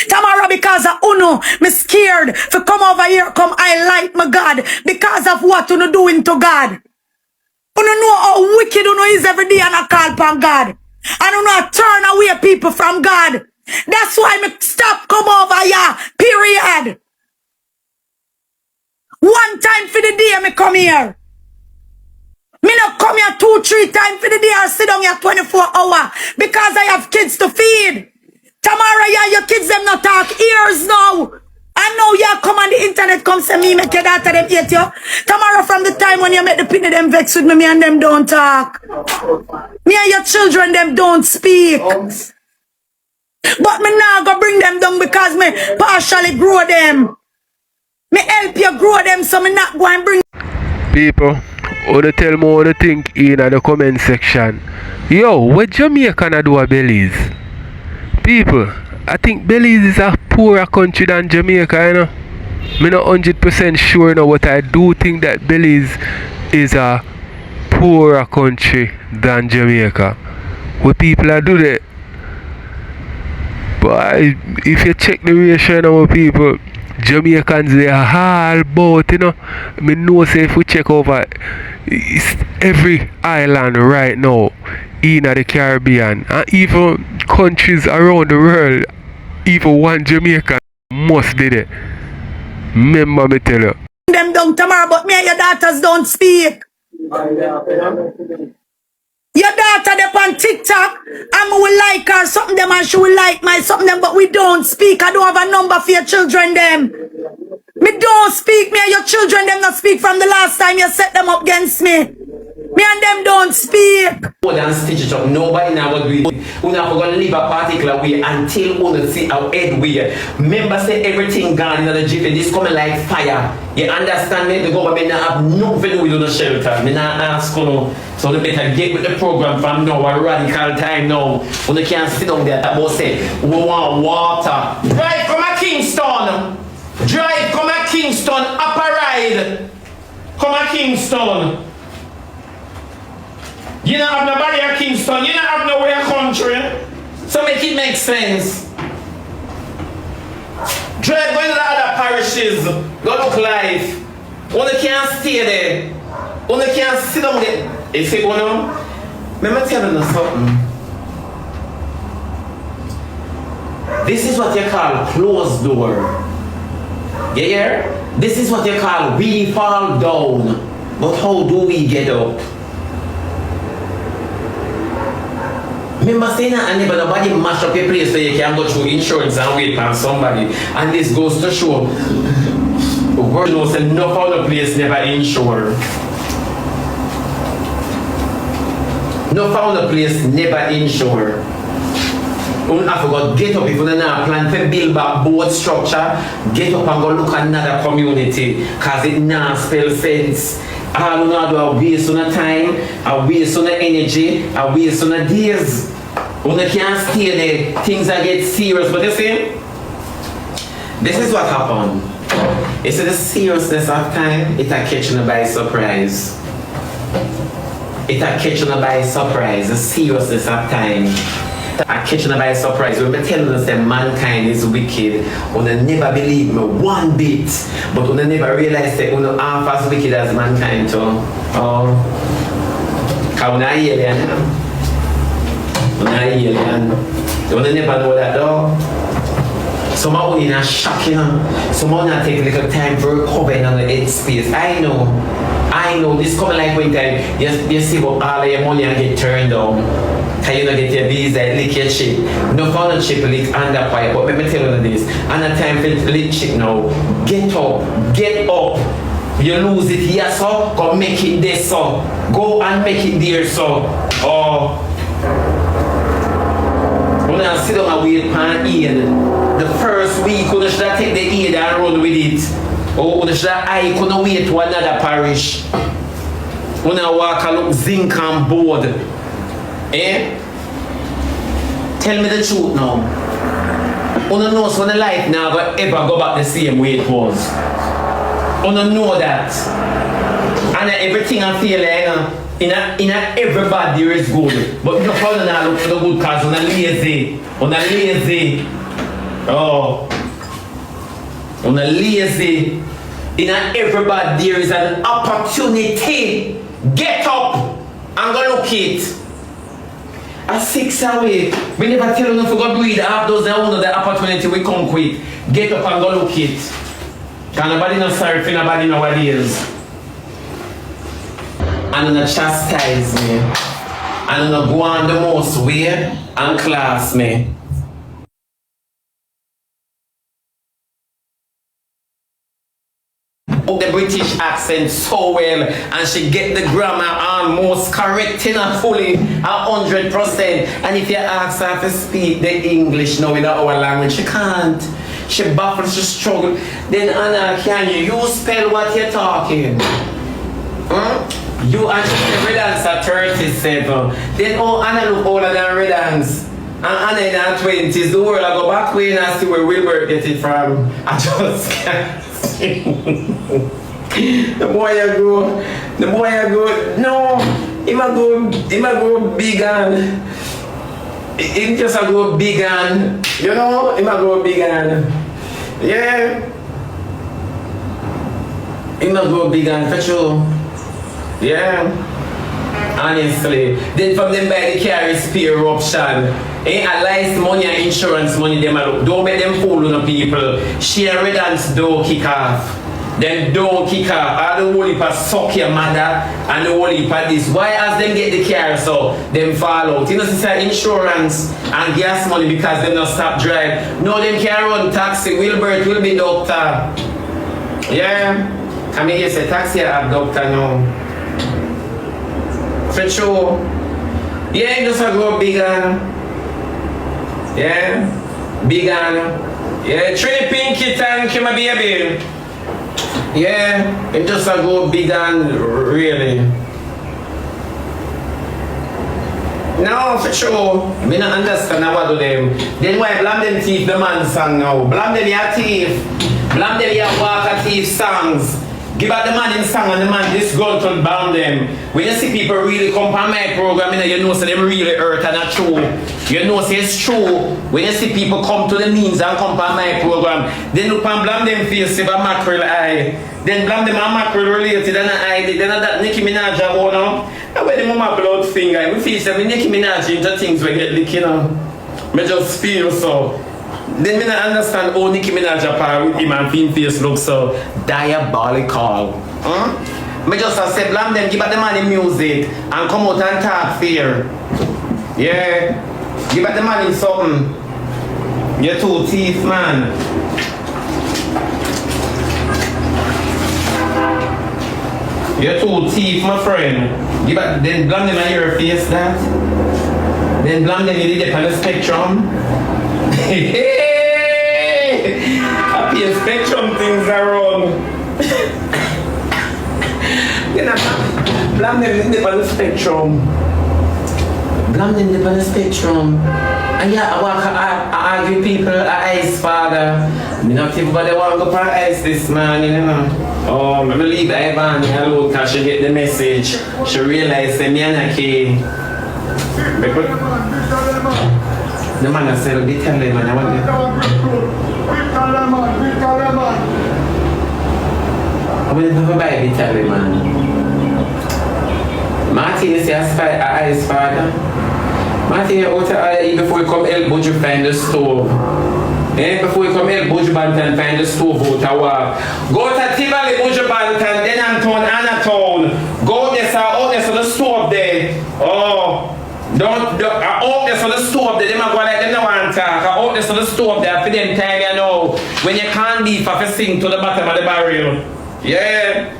Tamara, because of Uno, me scared for come over here, come highlight my God. Because of what Uno doing to God. Uno know how wicked Uno is every day and I call upon God. I don't know how to turn away people from God. That's why me stop come over here. Period. One time for the day me come here. Me not come here 2-3 times for the day or sit down here 24 hours. Because I have kids to feed. Tamara, yeah, your kids them not talk ears now. I know you come on the internet, come say me, make your daughter them hate you. Tamara, from the time when you make the pitney them vex with me and them don't talk. Me and your children them don't speak. But me now go bring them down because me partially grow them. Me help you grow them, so me not go and bring. People, who they tell me what they think in the comment section. Yo, what Jamaica do a belize? People, I think Belize is a poorer country than Jamaica, you know. I'm not 100% sure, you know, but I do think that Belize is a poorer country than Jamaica. What people are do that. But if you check the ratio of people, Jamaicans they are all about, you know. I know say if we check over every island right now in the Caribbean and even countries around the world, even one Jamaican must do it. Remember me tell you. Them down tomorrow, but me and your daughters don't speak. Your daughter them on TikTok and we will like her something them and she will like my something them, but we don't speak. I don't have a number for your children them. Me don't speak. Me and your children them not speak from the last time you set them up against me. Me and them don't speak. More than stitch it up. Nobody now will do it. We're not going to live a particular way until we see our head way. Remember say everything gone in the jiffy. This coming like fire. You understand me? The government now have nothing with the shelter. Me not ask you. So they better get with the program from now. A radical time now. When they can't sit down there. About say we want water. Drive from a Kingston. Drive come a Kingston. Up a ride. Come a Kingston. You don't have nobody at Kingston, you don't have nowhere country. So make it make sense. Drive going to the other parishes, go look life. One can't stay there. One can't sit down there. You see what I'm Remember telling you something. This is what you call closed door. You hear? This is what you call we fall down. But how do we get up? Remember saying that and never nobody mash up your place so you can go through insurance and wait on somebody. And this goes to show the world knows enough other place never insure. No found a place never insure. I forgot get up if you don't plan to build back board structure, get up and go look at another community cause it not spell sense. All you know do a waste on the time, a waste on the energy, a waste on the days. When you can't stay there, things are get serious. But you see, this is what happened. You see the seriousness of time, it a catching you by surprise. It a catching you by surprise, the seriousness of time. I catch you by surprise. When I tell you that mankind is wicked, when they never believe me one bit, but when they never realize that we're not half as wicked as mankind too. Oh, because we're not alien. We're not alien. When they never know that though. Some are in a shock, you know. Some are not take a little time for recovering on the headspace. I know. This coming like when time you see what all of your money and get turned down. Can you not get your visa, lick your chip? No found a chip lick under pipe, but let me tell you this. And a time for lick chip now. Get up. You lose it here, so go make it there, so go and make it there, so when I sit down and wait for aid, the first week you should take the aid and run with it. Or you should I couldn't wait to another parish. When I walk and look zinc and board. Eh? Tell me the truth now. You don't know so the life now will ever go back the same way it was. You don't know that. And everything I feel like in everybody there is good. But you don't follow now look for the good cause you're lazy. You're lazy. Oh. You're lazy. In everybody there is an opportunity. Get up and go look it. At 6 away, we never tell you to go do it. Have those that own the opportunity we come quick. Get up and go look it. Cause nobody not sorry for nobody nowadays. And not chastise me. And not go on the most way and class me. The British accent so well, and she get the grammar almost correct enough fully 100%. And if you ask her to speak the English now in our language, she can't. She baffles, she struggle. Then Anna, can you spell what you're talking? You actually Redance at 37. Then Anna look older than Redance. And Anna in her 20s. The world I go back way and I see where Wilbert get it from. I just can't. The boy I go, no, he might go big and he just a go big and, you know, he might go big and, yeah, he might go big and for sure, yeah, honestly. Then from them by the carry spear option. A lies money and insurance money them look. Don't make them fool on the people. Share Redance don't kick off. Then don't kick off. All the whole heap suck your mother and the whole heap this. Why as them get the car so them fall out? You know say insurance and gas money because them not stop drive. No them can run taxi. Wilbert will be doctor. Yeah. I mean here say taxi I have doctor now. For sure. Yeah, just a go bigger. Yeah, big Anna. Yeah, Trini Pinky, thank you, my baby. Yeah, it just a go big and really. No, for sure. Me not understand what do them. Then why blame them thief the man song now? Blame them your thief. Blame them your walker thief songs. Give out the man in song and the man this gun to bomb them. When you see people really come on my program, you know so them really hurt and not true. You know say it's true. When you see people come to the means and come on my program, then look and blame them face with a mackerel eye. Then blame them on mackerel related and an eye. Then that Nicki Minaj about now. And when them my blood finger, we feel say Nicki Minaj into things we get lick, you know. Me just feel so. Then me not understand how Nicki Minaj apart with him and film face look so diabolical. Me just say blame them, give back the money music and come out and talk fair. Yeah. Give back the money something. You're two teeth man. You're two teeth my friend. Give back then blame them on your face that. Then blame them you did it on the spectrum. Happy spectrum things are wrong. You know, blame them on the spectrum. Blame them on the spectrum. And yeah, I argue people, I ice father. Me not everybody want to go for ice this man, you know. Oh, I believe Ivany alone because she get the message. She realize that me and a key. The man has said, they tell them, man, I want them. I want them to buy it, tell them, man. Martin is his father. Martin, before you come help Buju find the stove. Before you come help Buju Bantan find the stove out of work. Go to Tivoli Buju Bantan, then Anton, Anatone. Go there, out there, so the stove there. Oh. Don't I hope there's on the stove there, them are going like them no want talk. I hope there's on the stove there for them time you know. When you can't leave for sing to the bottom of the barrel. Yeah.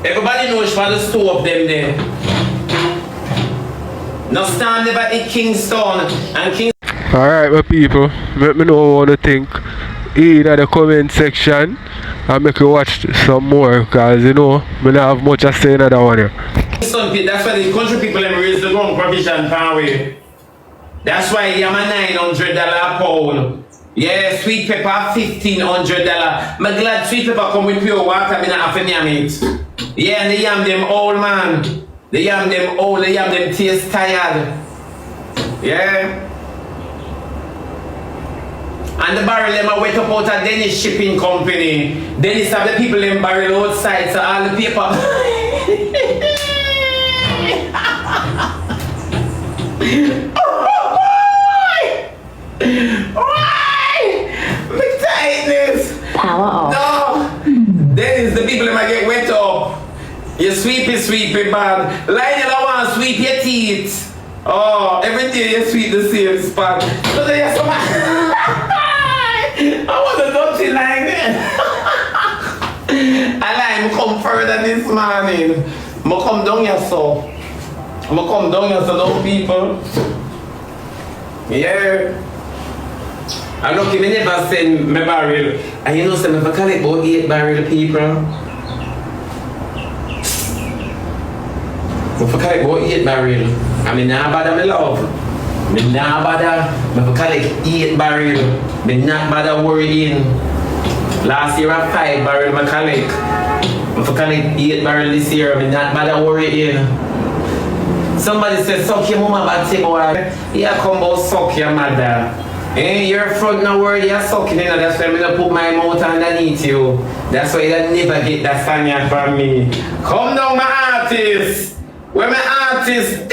Everybody knows for the stove them there. No stand never in Kingston and King. Alright, my people, let me know what you think in the comment section and make you watch some more, because you know, I don't have much to say in that one here. That's why the country people them raise the wrong provision power. That's why I'm a $900 a pound. Yeah, sweet pepper $1,500. I'm glad sweet pepper come with pure water, I have to yam it. Yeah, and they yam them all, man. They yam them all, they yam them taste tired. Yeah. And the barrel them are wet up out of Dennis shipping company. Dennis have the people them barrel outside, so all the paper. Big tightness. Power off. No. Dennis, the people them are get wet up. You sweepy bad. Line you don't want to sweep your teeth. Oh, every day you sweep the same spot. So there you some. I want a dirty line then. I come further this morning. I come down here so. I come down here so those people. Yeah. I look, me never send my barrel. And you know, say, I collect about 8 barrel people. I collect about 8 barrel. I mean, now bother my love. Me not bother, I collect 8 barrel. Me not bother worrying. Last year I 5 barrel I collect. I collect 8 barrel this year. Me not bother worrying. Somebody said, suck your mama bad say boy. Yeah, come about suck your mother. Eh, your front no word, you're sucking in. That's why I'm gonna put my mouth underneath you. That's why you never get that Spaniard from me. Come down, my artist. Where my artist?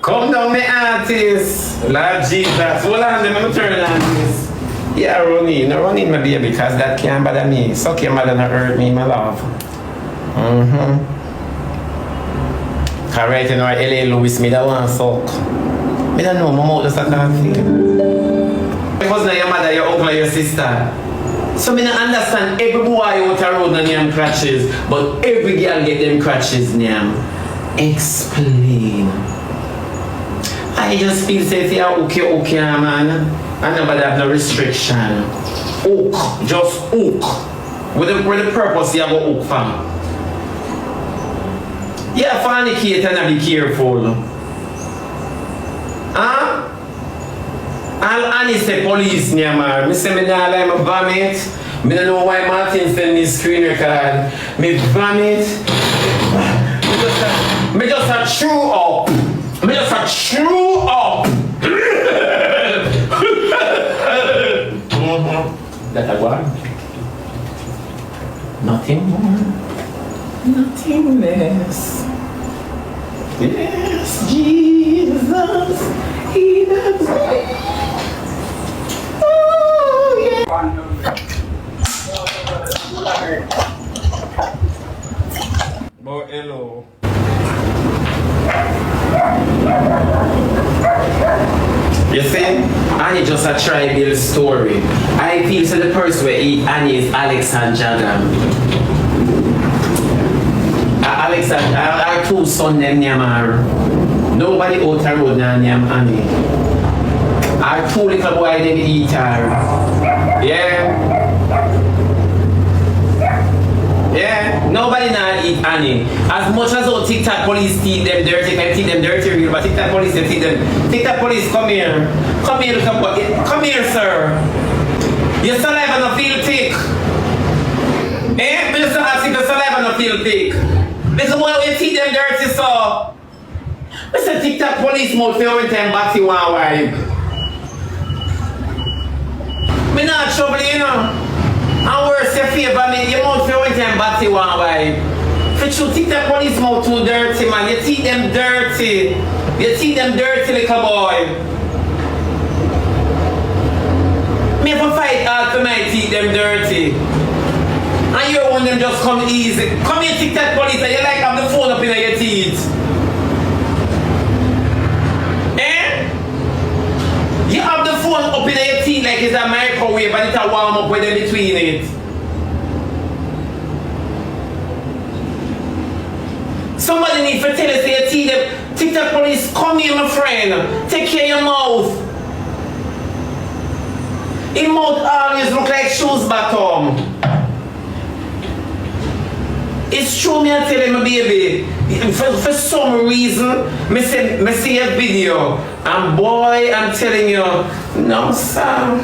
Come down, my artist. Lord Jesus. Hold on, let me turn on this. Yeah, run in my baby, because that can't bother me. Suck your mother not hurt me, my love. Cause right now, LA Lewis, me that one suck. Me don't know, my mouth just like that feel. It wasn't your mother, your uncle, your sister. So me don't understand every boy out the road and them crutches, but every girl get them crutches now. Explain. I just feel say if you're okay, man. I nobody have no restriction. Hook, just hook. With the purpose you have a hook for. Yeah, fornicate and be careful. Huh? I'll honest say police near man. I say me not like my vomit. I don't know why Martin send me screen record. Me vomit. Me just a chew up. Me just a chew up. That a what? Nothing more. Nothing less. Yes, Jesus, He loves me. Oh, yeah. Oh, hello. You see, Annie just a try build story. I feel so the person where eat Annie is Alex and Jagam. Alex and our 2 sons them Nyamar. Nobody out the road now Nyam Annie. Our 2 little boy them eat her. Yeah. Yeah. Nobody now eat Annie. As much as all TikTok police teeth them dirty, can teeth them dirty real, but TikTok police they teeth them. TikTok police come here. Come here, come here, sir. Your saliva no feel thick. Eh? Me just ask if your saliva no feel thick. Listen, why you teeth them dirty, so? Mr. TikTok police mode for every time Batty one wipe. Me not trouble, you know. And worse, your favor me, your mouth for every time Batty one wipe. For you TikTok police mode too dirty, man. You teeth them dirty. You teeth them dirty, little boy. Me have to fight hard for my teeth them dirty. And you want them just come easy. Come here, TikTok police, and you like have the phone up in your teeth. Eh? You have the phone up in your teeth like it's a microwave and it's a warm up with them between it. nobody need to tell us they see them. TikTok police, come here, my friend. Take care of your mouth. His mouth always look like shoes bottom. It's true, me I tell him, baby. For some reason, me see a video, and boy, I'm telling you, no, sir.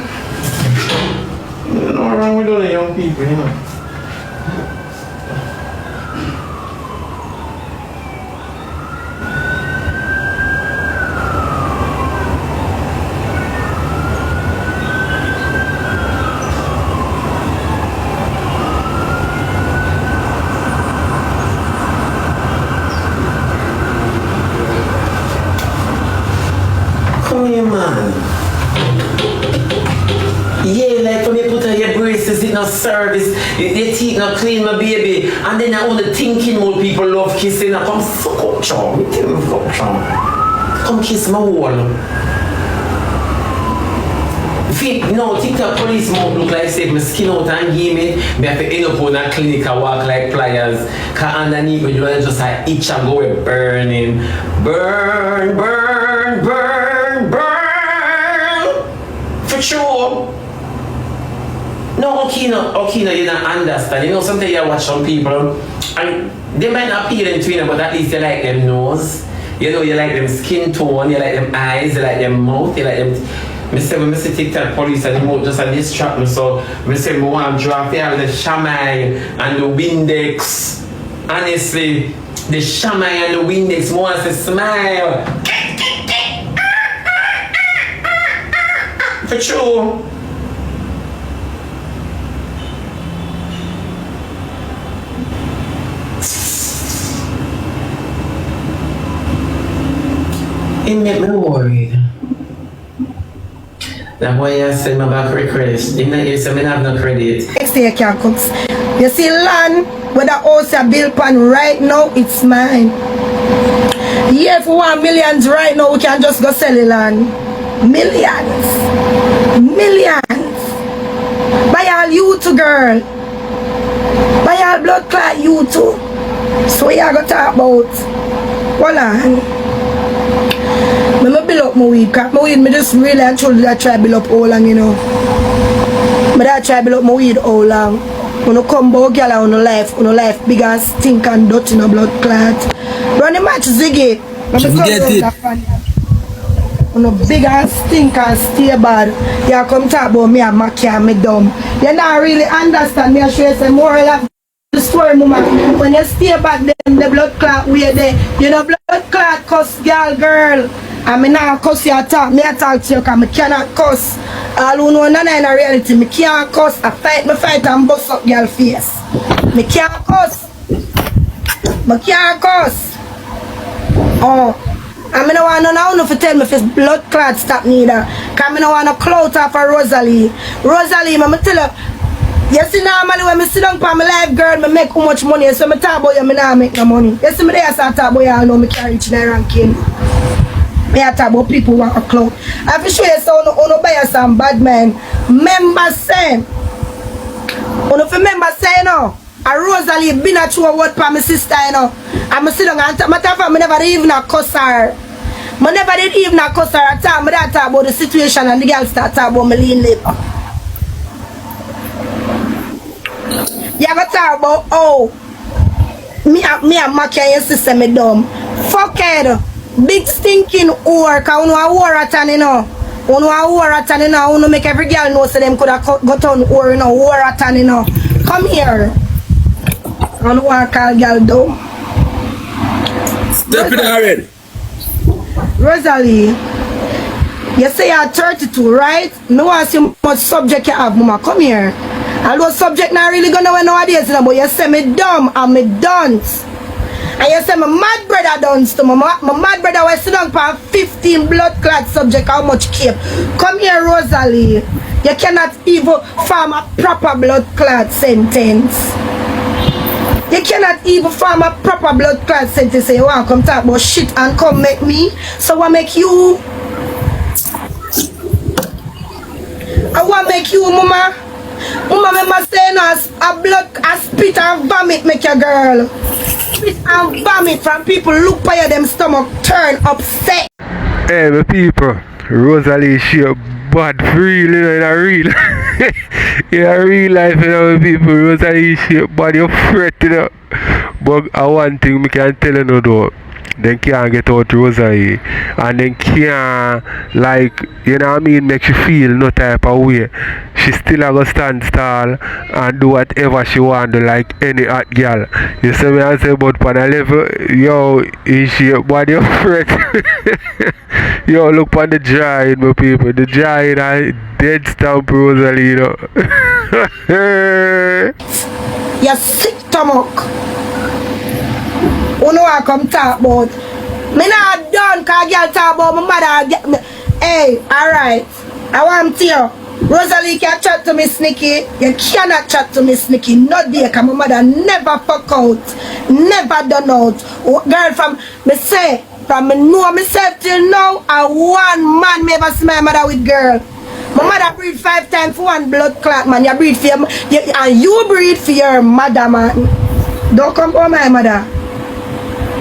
No wrong with all the young people, you know. Come here, man. Yeah, like when you put on your braces in a service, your teeth not clean, my baby, and then all the thinking more people love kissing. Come suck up, chum. Come kiss my wall. No, TikTok police mouth look like say my skin out and give me have to end up on a clinic and walk like pliers. Cause underneath me, you just like itch and go with burning. Burn, burn, burn, burn. For sure. No, okay, you don't understand. You know, sometimes you watch some people and they might not appeal into you, but at least you like them nose. You know, you like them skin tone, you like them eyes, you like them mouth, you like them. I say when I see TikTok police and the mouth just a distract me, so I say I want to draw here with the shamai and the Windex. Honestly, the shamai and the Windex, I want to smile. For sure. It make me worried. That's why I send my back request. You know, you say I have no credit. Next day you can cook. You see land where the house are built on right now, it's mine. Yeah, if we want millions right now, we can just go sell the land. Millions. Millions. Buy all you two, girl. Buy all blood clot you two. So what you gonna talk about? Hold on. I build up my weed, because my weed, I just really and truly try to build up all long, you know. I try to build up my weed all long. When I come back, girl, on life big and stink and dirty in a blood clot. Run the match, Ziggy. Get it. When a big and stink and stay bad, you come talk about me and Mackie and me dumb. You not really understand me, I show you some moral of the story, mama. When you stay back then, the blood clot way there. You know, blood clot cuss girl. And me not cuss you at all. Me I talk to you because I cannot cuss. All who know none in reality, me can't cuss. I fight and bust up girl face. Me can't cuss. Me can't cuss. Oh. And me no want none of you to tell me if it's blood clot stop neither. Because me no want no clout off of Rosealee. Rosealee, me tell you, you see normally when I sit down for my life, girl, I make how much money. So I talk about you, I not make no money. You see me there, so I talk about you, I know I can't reach my ranking. I talk about people who want a clout. I have to show you so you buy some bad man. Members say, you remember say, you know, a Rosealee been a true word for my sister, you know. And I sit down and matter of fact, I never even cuss her. I never did even cuss her at all. I talk about the situation and the girl start talk about my lean lip. You ever talk about, oh, me and Mackie and your sister me dumb. Fuck it. Big stinking whore, cause you know a whore at you know. You know a whore at you know. You make every girl know so them could have got on whore, you know. Whore at you know. Come here. I don't want to call girl dumb. Step it already. Rosealee, you say you're 32, right? No one see much subject you have, mama. Come here. Although subject not really gonna know nowadays, you know, but you say me dumb and me dunce. And you say my mad brother dunce to me. My mad brother was sit down for 15 blood clot subject, how much keep. Come here, Rosealee. You cannot even form a proper blood clot sentence. You cannot even form a proper blood clot sentence. Say you want to come talk about shit and come make me. So what make you? I want to make you, mama. Mama, remember saying a blood, a spit and vomit make your girl. spit and vomit from people look for you, them stomach turn upset. Hey, my people, Rosalie, she bad for real, you know, in a real, in a real life, you know, my people, Rosalie, she bad, you fret, you know. But one thing I can tell you now, though, then can't get out Rosalie, and then can't, like, you know what I mean, make you feel no type of way. She still a go stand tall and do whatever she want to, like any hot girl. You see me I say, but on a level, yo, is she body of fret? Yo, look on the giant, my people. The giant are dead stamp Rosalie, you know. You sick stomach. You know I come talk about. Me not done cause girl talk about my mother get me. Hey, alright. I want to you. Rosalie can chat to me sneaky. You cannot chat to me sneaky. Not there cause my mother never fuck out. Never done out. Girl from me say, from me know myself till now, I one man me ever see my mother with girl. My mother breed 5 times for one blood clot, man. You breed for your, and you breed for your mother, man. Don't come for my mother.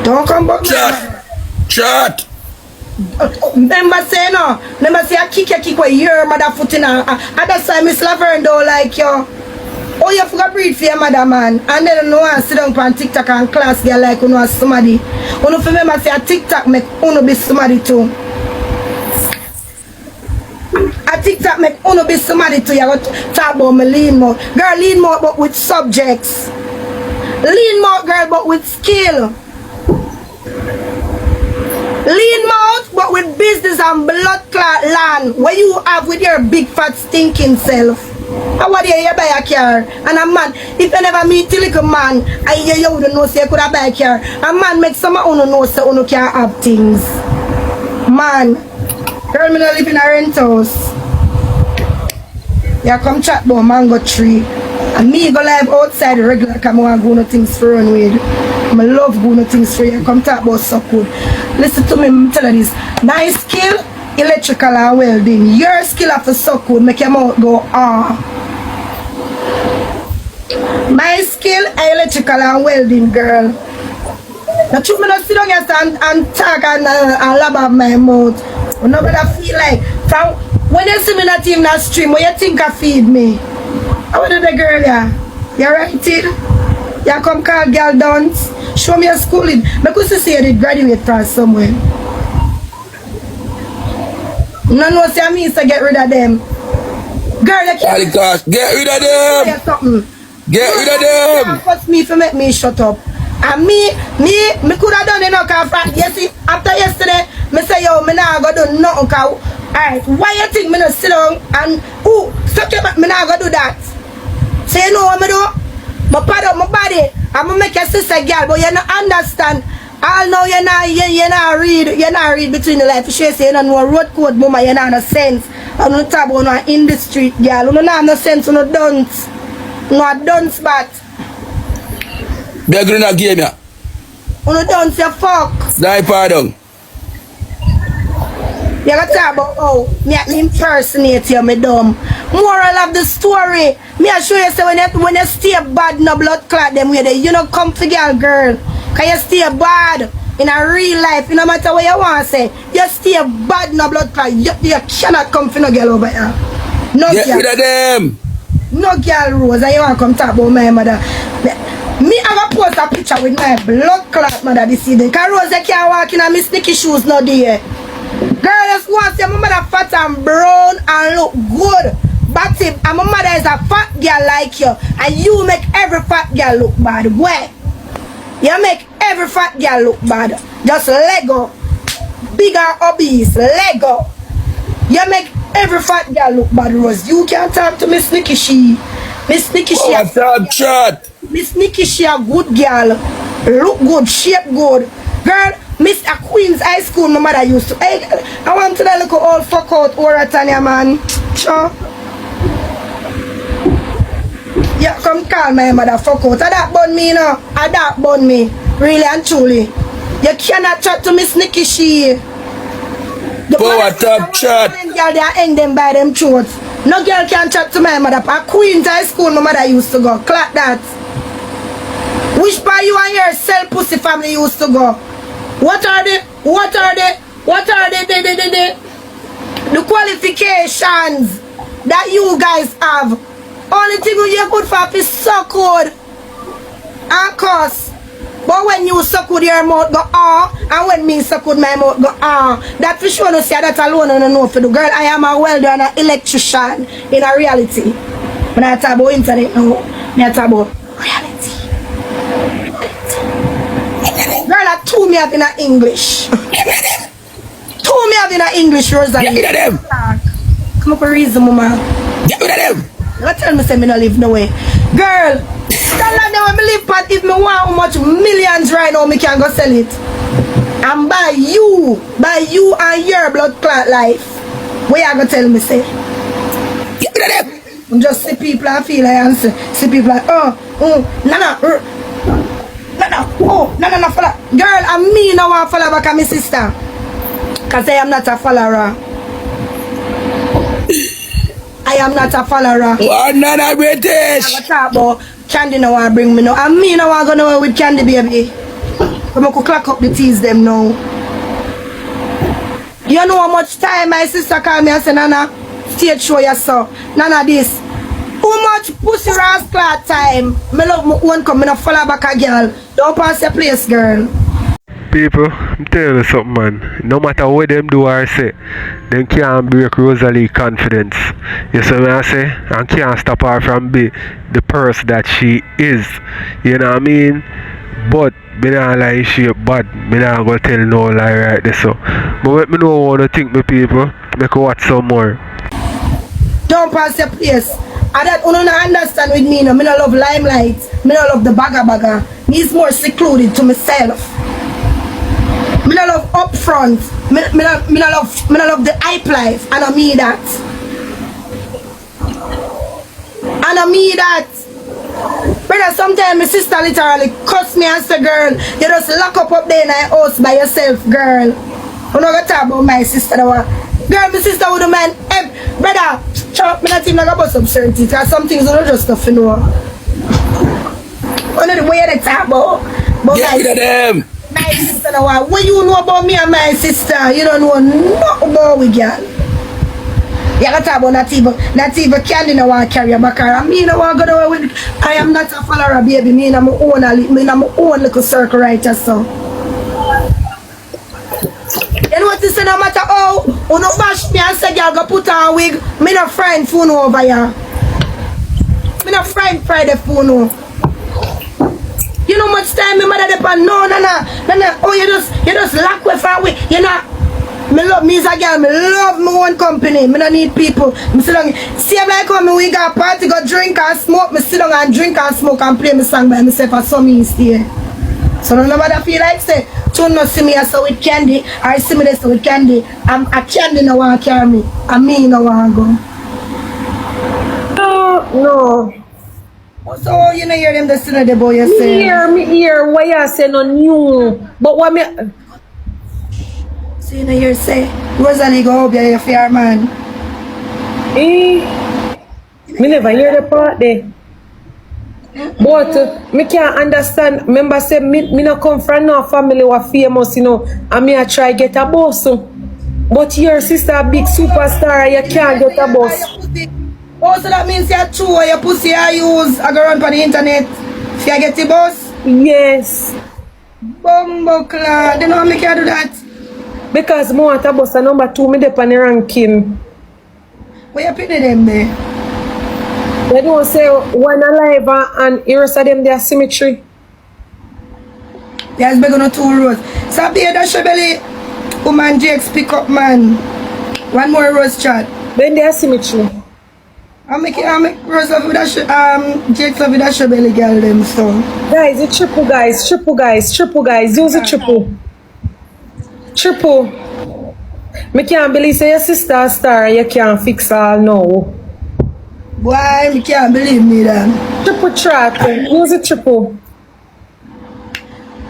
Don't come back, man. Chat. Remember say no. Remember say I kick where your mother foot in her. At that time, Miss Laverne don't like you. Oh, you forgot breed for your mother, man. And then you know I sit down on TikTok and class girl like you know somebody. You know remember say a TikTok make you be somebody too. A TikTok make you be somebody too. You got to talk about me lean more. Girl, lean more but with subjects. Lean more, girl, but with skill. Lean mouth, but with business and blood clot land. What you have with your big fat stinking self. How are you buy a car? And a man, if you never meet a little man, I hear you wouldn't know say you could have buy a car. A man make some of you know say you can't have things. Man, girl, me not live in a rent house. You come chat about mango tree. And me go live outside regular because I want to go no things for run with. I love go no things for you. Come talk about so good. Listen to me, I'm telling you this. My skill, electrical and welding. Your skill of so good, make your mouth go ah. My skill, electrical and welding, girl. Now truth me not sit down here and talk and lab up my mouth. You know what I feel like. From when you see me not in that stream, what you think I feed me? How did the girl yeah? You writing? You come call girl dance? Show me your schooling. Because you say you did graduate from somewhere. No, say I mean to get rid of them. Girl, you can't. Get rid of them! Get rid of them! Force me to make me shut up. And me could have done enough because you see, after yesterday, me say yo, me not go do nothing because alright, why you think me not sit down and suck your back, me not go do that? Say you know what me do? My pad up my body. I'm gonna make your sister girl, but you don't understand. All know you not read between the lines. She say you don't know road code, mama, you don't have no sense. I'm not talking about no industry girl. You don't have no sense, you no dunce. No dunce bat. They're going to game ya. You no dunce, you fuck. Die pardon. You gotta talk about how me impersonate you, me dumb. Moral of the story. Me I show you say when you stay bad no blood clot them way there, you know come for girl. Cause you stay bad in a real life, no matter what you want to say. You stay bad no blood clot. You cannot come for no girl over here. No Get girl. rid of them. No girl Rose, and you want to come talk about my mother. Me have a post a picture with my blood clot mother this evening. Cause Rose you can't walk in my sneaky shoes no day. Girl, just want to say my mother fat and brown and look good. But if and my mother is a fat girl like you, and you make every fat girl look bad. Where? You make every fat girl look bad. Just Lego. Bigger obese. Lego. You make every fat girl look bad, Rose. You can't talk to Miss Nikki she. Miss Nikki she. What's up, chat? Miss Nikki she a good girl. Look good, shape good. Girl, Miss a Queen's High School my mother used to. Hey, I want to look at all fuck out Oratania man. Sure. Yeah, come call my mother fuck out. A that bun me, you know. A that bun me. Really and truly. You cannot chat to Miss Nikki she. The Power top chat. Girl, they hang them by them throats. No girl can chat to my mother. A Queen's High School my mother used to go. Clap that. Which part you and your sell pussy family used to go? What are the qualifications that you guys have? Only thing you good for is suck good and cuss. But when you suck with your mouth go and when me suck with my mouth go that for sure no say that alone and know for the girl. I am a welder and an electrician in a reality. When I talk about internet now, I talk about reality. Girl, I two me have in a English. Two me have in a English, Rosalie. Get rid of them. Come up with reason, mama. Get rid of them. Don't tell me say me no live no way. Girl, tell her now when me live part if me want how much millions right now me can go sell it. And by you and your blood clot life. What you gonna tell me say? Get rid of them. Just see people and feel like answer. See people like, no, follow. Girl, and me no want follow back at my sister. Cause I am not a follower. I am not a follower. One nana British. I talk about Candy no want bring me no. And me no want go nowhere with Candy baby. Come on, clock up the tease them now. You know how much time my sister call me and say, Nana, stage show you so. Nana this. How much pussy rascal time? Me love my own come, me no follow back a girl. Don't pass your place, girl. People, I'm telling you something, man. No matter what them do or say, them can't break Rosalie confidence. You see what I say? And can't stop her from being the person that she is. You know what I mean? But me not lie, she bad. Me not gonna tell no lie right there, so. But let me know what you think, me people. Make you watch some more. Don't pass your place. I don't understand with me, no. Me no love limelight. Me no love the bagger. Me is more secluded to myself. Me no love upfront. Me no love the hype life. I don't mean that. Brother, sometimes my sister literally cuss me and say, girl, you just lock up there in the house by yourself, girl. I'm not gonna talk about my sister. Girl, my sister would have man. Brother, me not even about some certain things. Because some things are just stuff, you know. I know the way they talk about. Get rid of them. My sister, what you know about me and my sister? You don't know nothing about we, girl. You gotta talk about not even Candy no want carry a back and me no want go nowhere with. I am not a follower, baby. Me in my own little circle right just so. You know what you say, no matter how you no bash me and say girl go put on a wig, me no friend phone over here. Me no friend Friday phone. You know much time my mother depend no. Oh you just lock with her way. You know me love me as a girl, me love my own company. Me don't need people. Me sit down. See like when we go party, go drink and smoke, me sit down and drink and smoke and play my song by myself and so me stay. So no matter feel like say, don't not see me as so with Candy, or see me this with Candy. I'm a Candy no want to carry me. And me no want to go. No. So you know hear them this the boy you say. Me hear what you say no new. But what me so you know hear say Rosalie go up there for your man. Me never hear the part there. But me can't understand. Remember say me no come from no family who famous, you know, and me I try get a boss. But your sister a big superstar, you can't get a boss. Oh, so that means you're true or your pussy I use I go run on the internet. If you get the boss? Yes. Bumbleclad. They know how me can do that. Because more at a boss and number 2 me dey on the ranking. Where you putting them there? They don't say one alive and the rest of them they are symmetry. There's big on 2 rows. So be that belly woman Jakes pick up man. One more rose chat. Then they are symmetry. I make rose love with that Jakes love with that belly girl them so. Guys, it's triple guys. Use a triple. Me can't believe say your sister a star you can't fix all now. Boy, me can't believe me then. Triple track. Use a triple.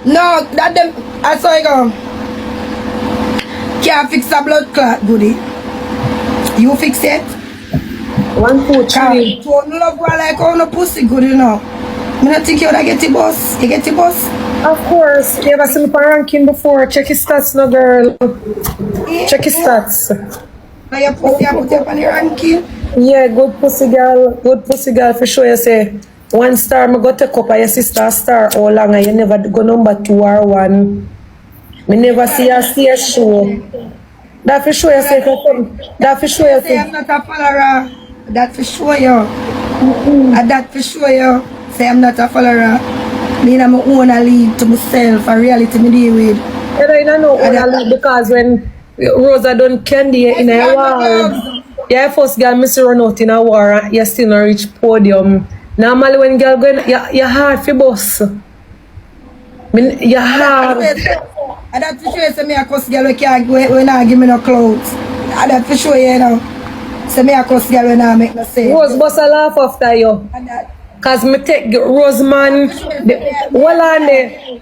No, that them I saw you go. Can't fix a blood clot, goodie. You fix it? 1, 2, 3. Don't love her like on a pussy good enough. I don't think you would get the bus. You get the bus? Of course. You ever seen me on ranking before? Check his stats, no girl. Check his stats. Now your pussy, I put you up on the ranking. Yeah, good pussy girl. Good pussy girl for sure. You say 1 star, me go take up your sister a star. How long and you never go number 2 or 1. Me never see her a show. That for sure you say. That for sure you say. I'm not a follower. That for sure you. That for sure you. Say I'm not a follower. Me in my own league to myself. A reality me deal with. You don't know own league because when Rosa done candy in a war. Yeah, first girl miss run out in a war. You still not reach podium. Normally when girl go in, you hard for boss. You hard. And that for sure say me a cuss girl when I give me no clothes. And that for sure you know. Say me a cuss girl when I make no sense. Rose boss a laugh after you. Cause me take Rose man,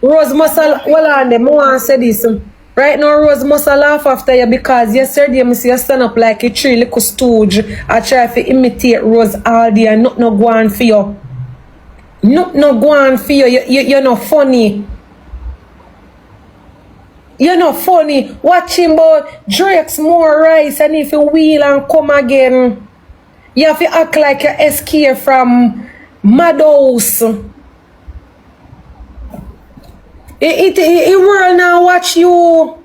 Rose must me want to say this. Right now Rose must laugh after you because yesterday I see you stand up like a tree little stooge. I try to imitate Rose all day and not no go on for you. Not no go on for you. You're not funny. You're not funny. Watching about Drake's more rice and if you wheel and come again. You have to act like you escape from Madhouse. It world now watch you.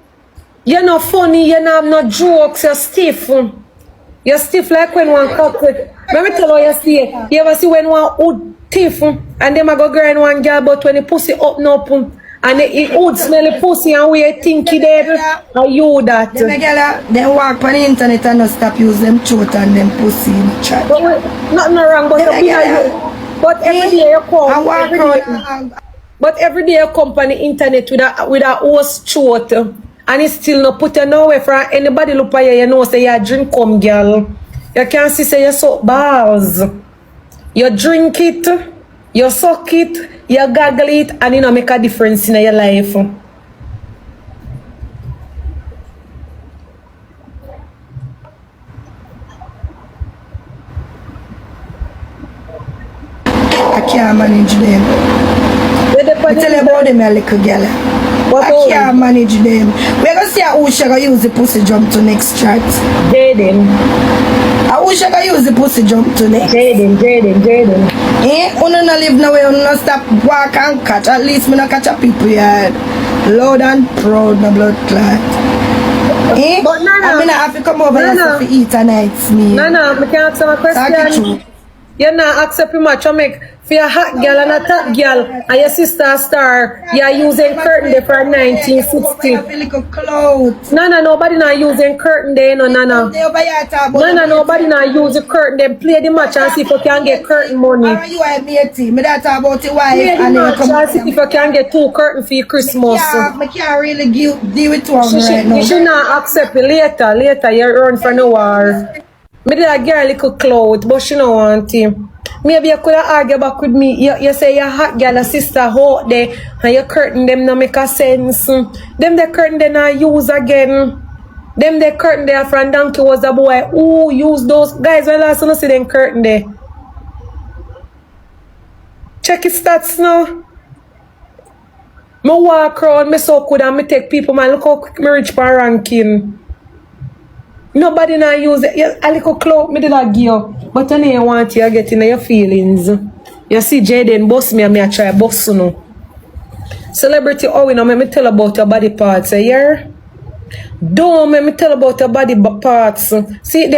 You're not funny, you not have no jokes, you're stiff. You're stiff like when one couple. Let me tell you see. You ever see when one wood stiff and them a go grind one girl but when the pussy open up and it would smell the pussy and we think it dead or you that. They walk on the internet and not stop use them throat and them pussy in the chat. Nothing wrong but every day you come. But every day you come on the internet with a host throat and it still not put you nowhere for anybody look at you know say you drink come girl. You can't see say you suck barbz. You drink it, you suck it, you gaggle it and it don't make a difference in your life. I can't manage them. I tell you about them, a little girl. I can't manage them. We're going to see who she going to use the pussy jump to next chat. Jayden. Who she going to use the pussy jump to next? Jayden. Eh? You don't live nowhere, you don't stop walk and catch. At least me not catch a people yard. Loud and proud, no blood clot. Eh? But Nana, I mean, I have to come over here to eat tonight, me. Nana, I can answer my question. You not accept much to make for your hot girl and a top girl and your sister a star. You are using curtain there for 1960. Nana, nobody not using curtain there, no, Nana. Nana, nobody not use the curtain there. Play the match and see if you can get curtain money. You are me a team. Me that about the wife. Play the match and see if you can get 2 curtains for your Christmas. I can't really deal with one right now. You should not accept it later. You run for no war. Me did a girl little clout, but she don't want him. Maybe you could have argued back with me. You say your hot girl a sister out there and your curtain them no make a sense. Them the curtain they not use again. Them the curtain there from Donkey was a boy who use those guys when last time see them curtain there. Check his stats now. Me walk around, me so good and me take people man look how quick me reach for ranking. Nobody not use it. A little clout me did not give you. But you know want you get in your feelings. You see Jayden boss me and me I try boss you know. Celebrity oh you know me tell about your body parts, yeah? Don't me tell about your body parts. See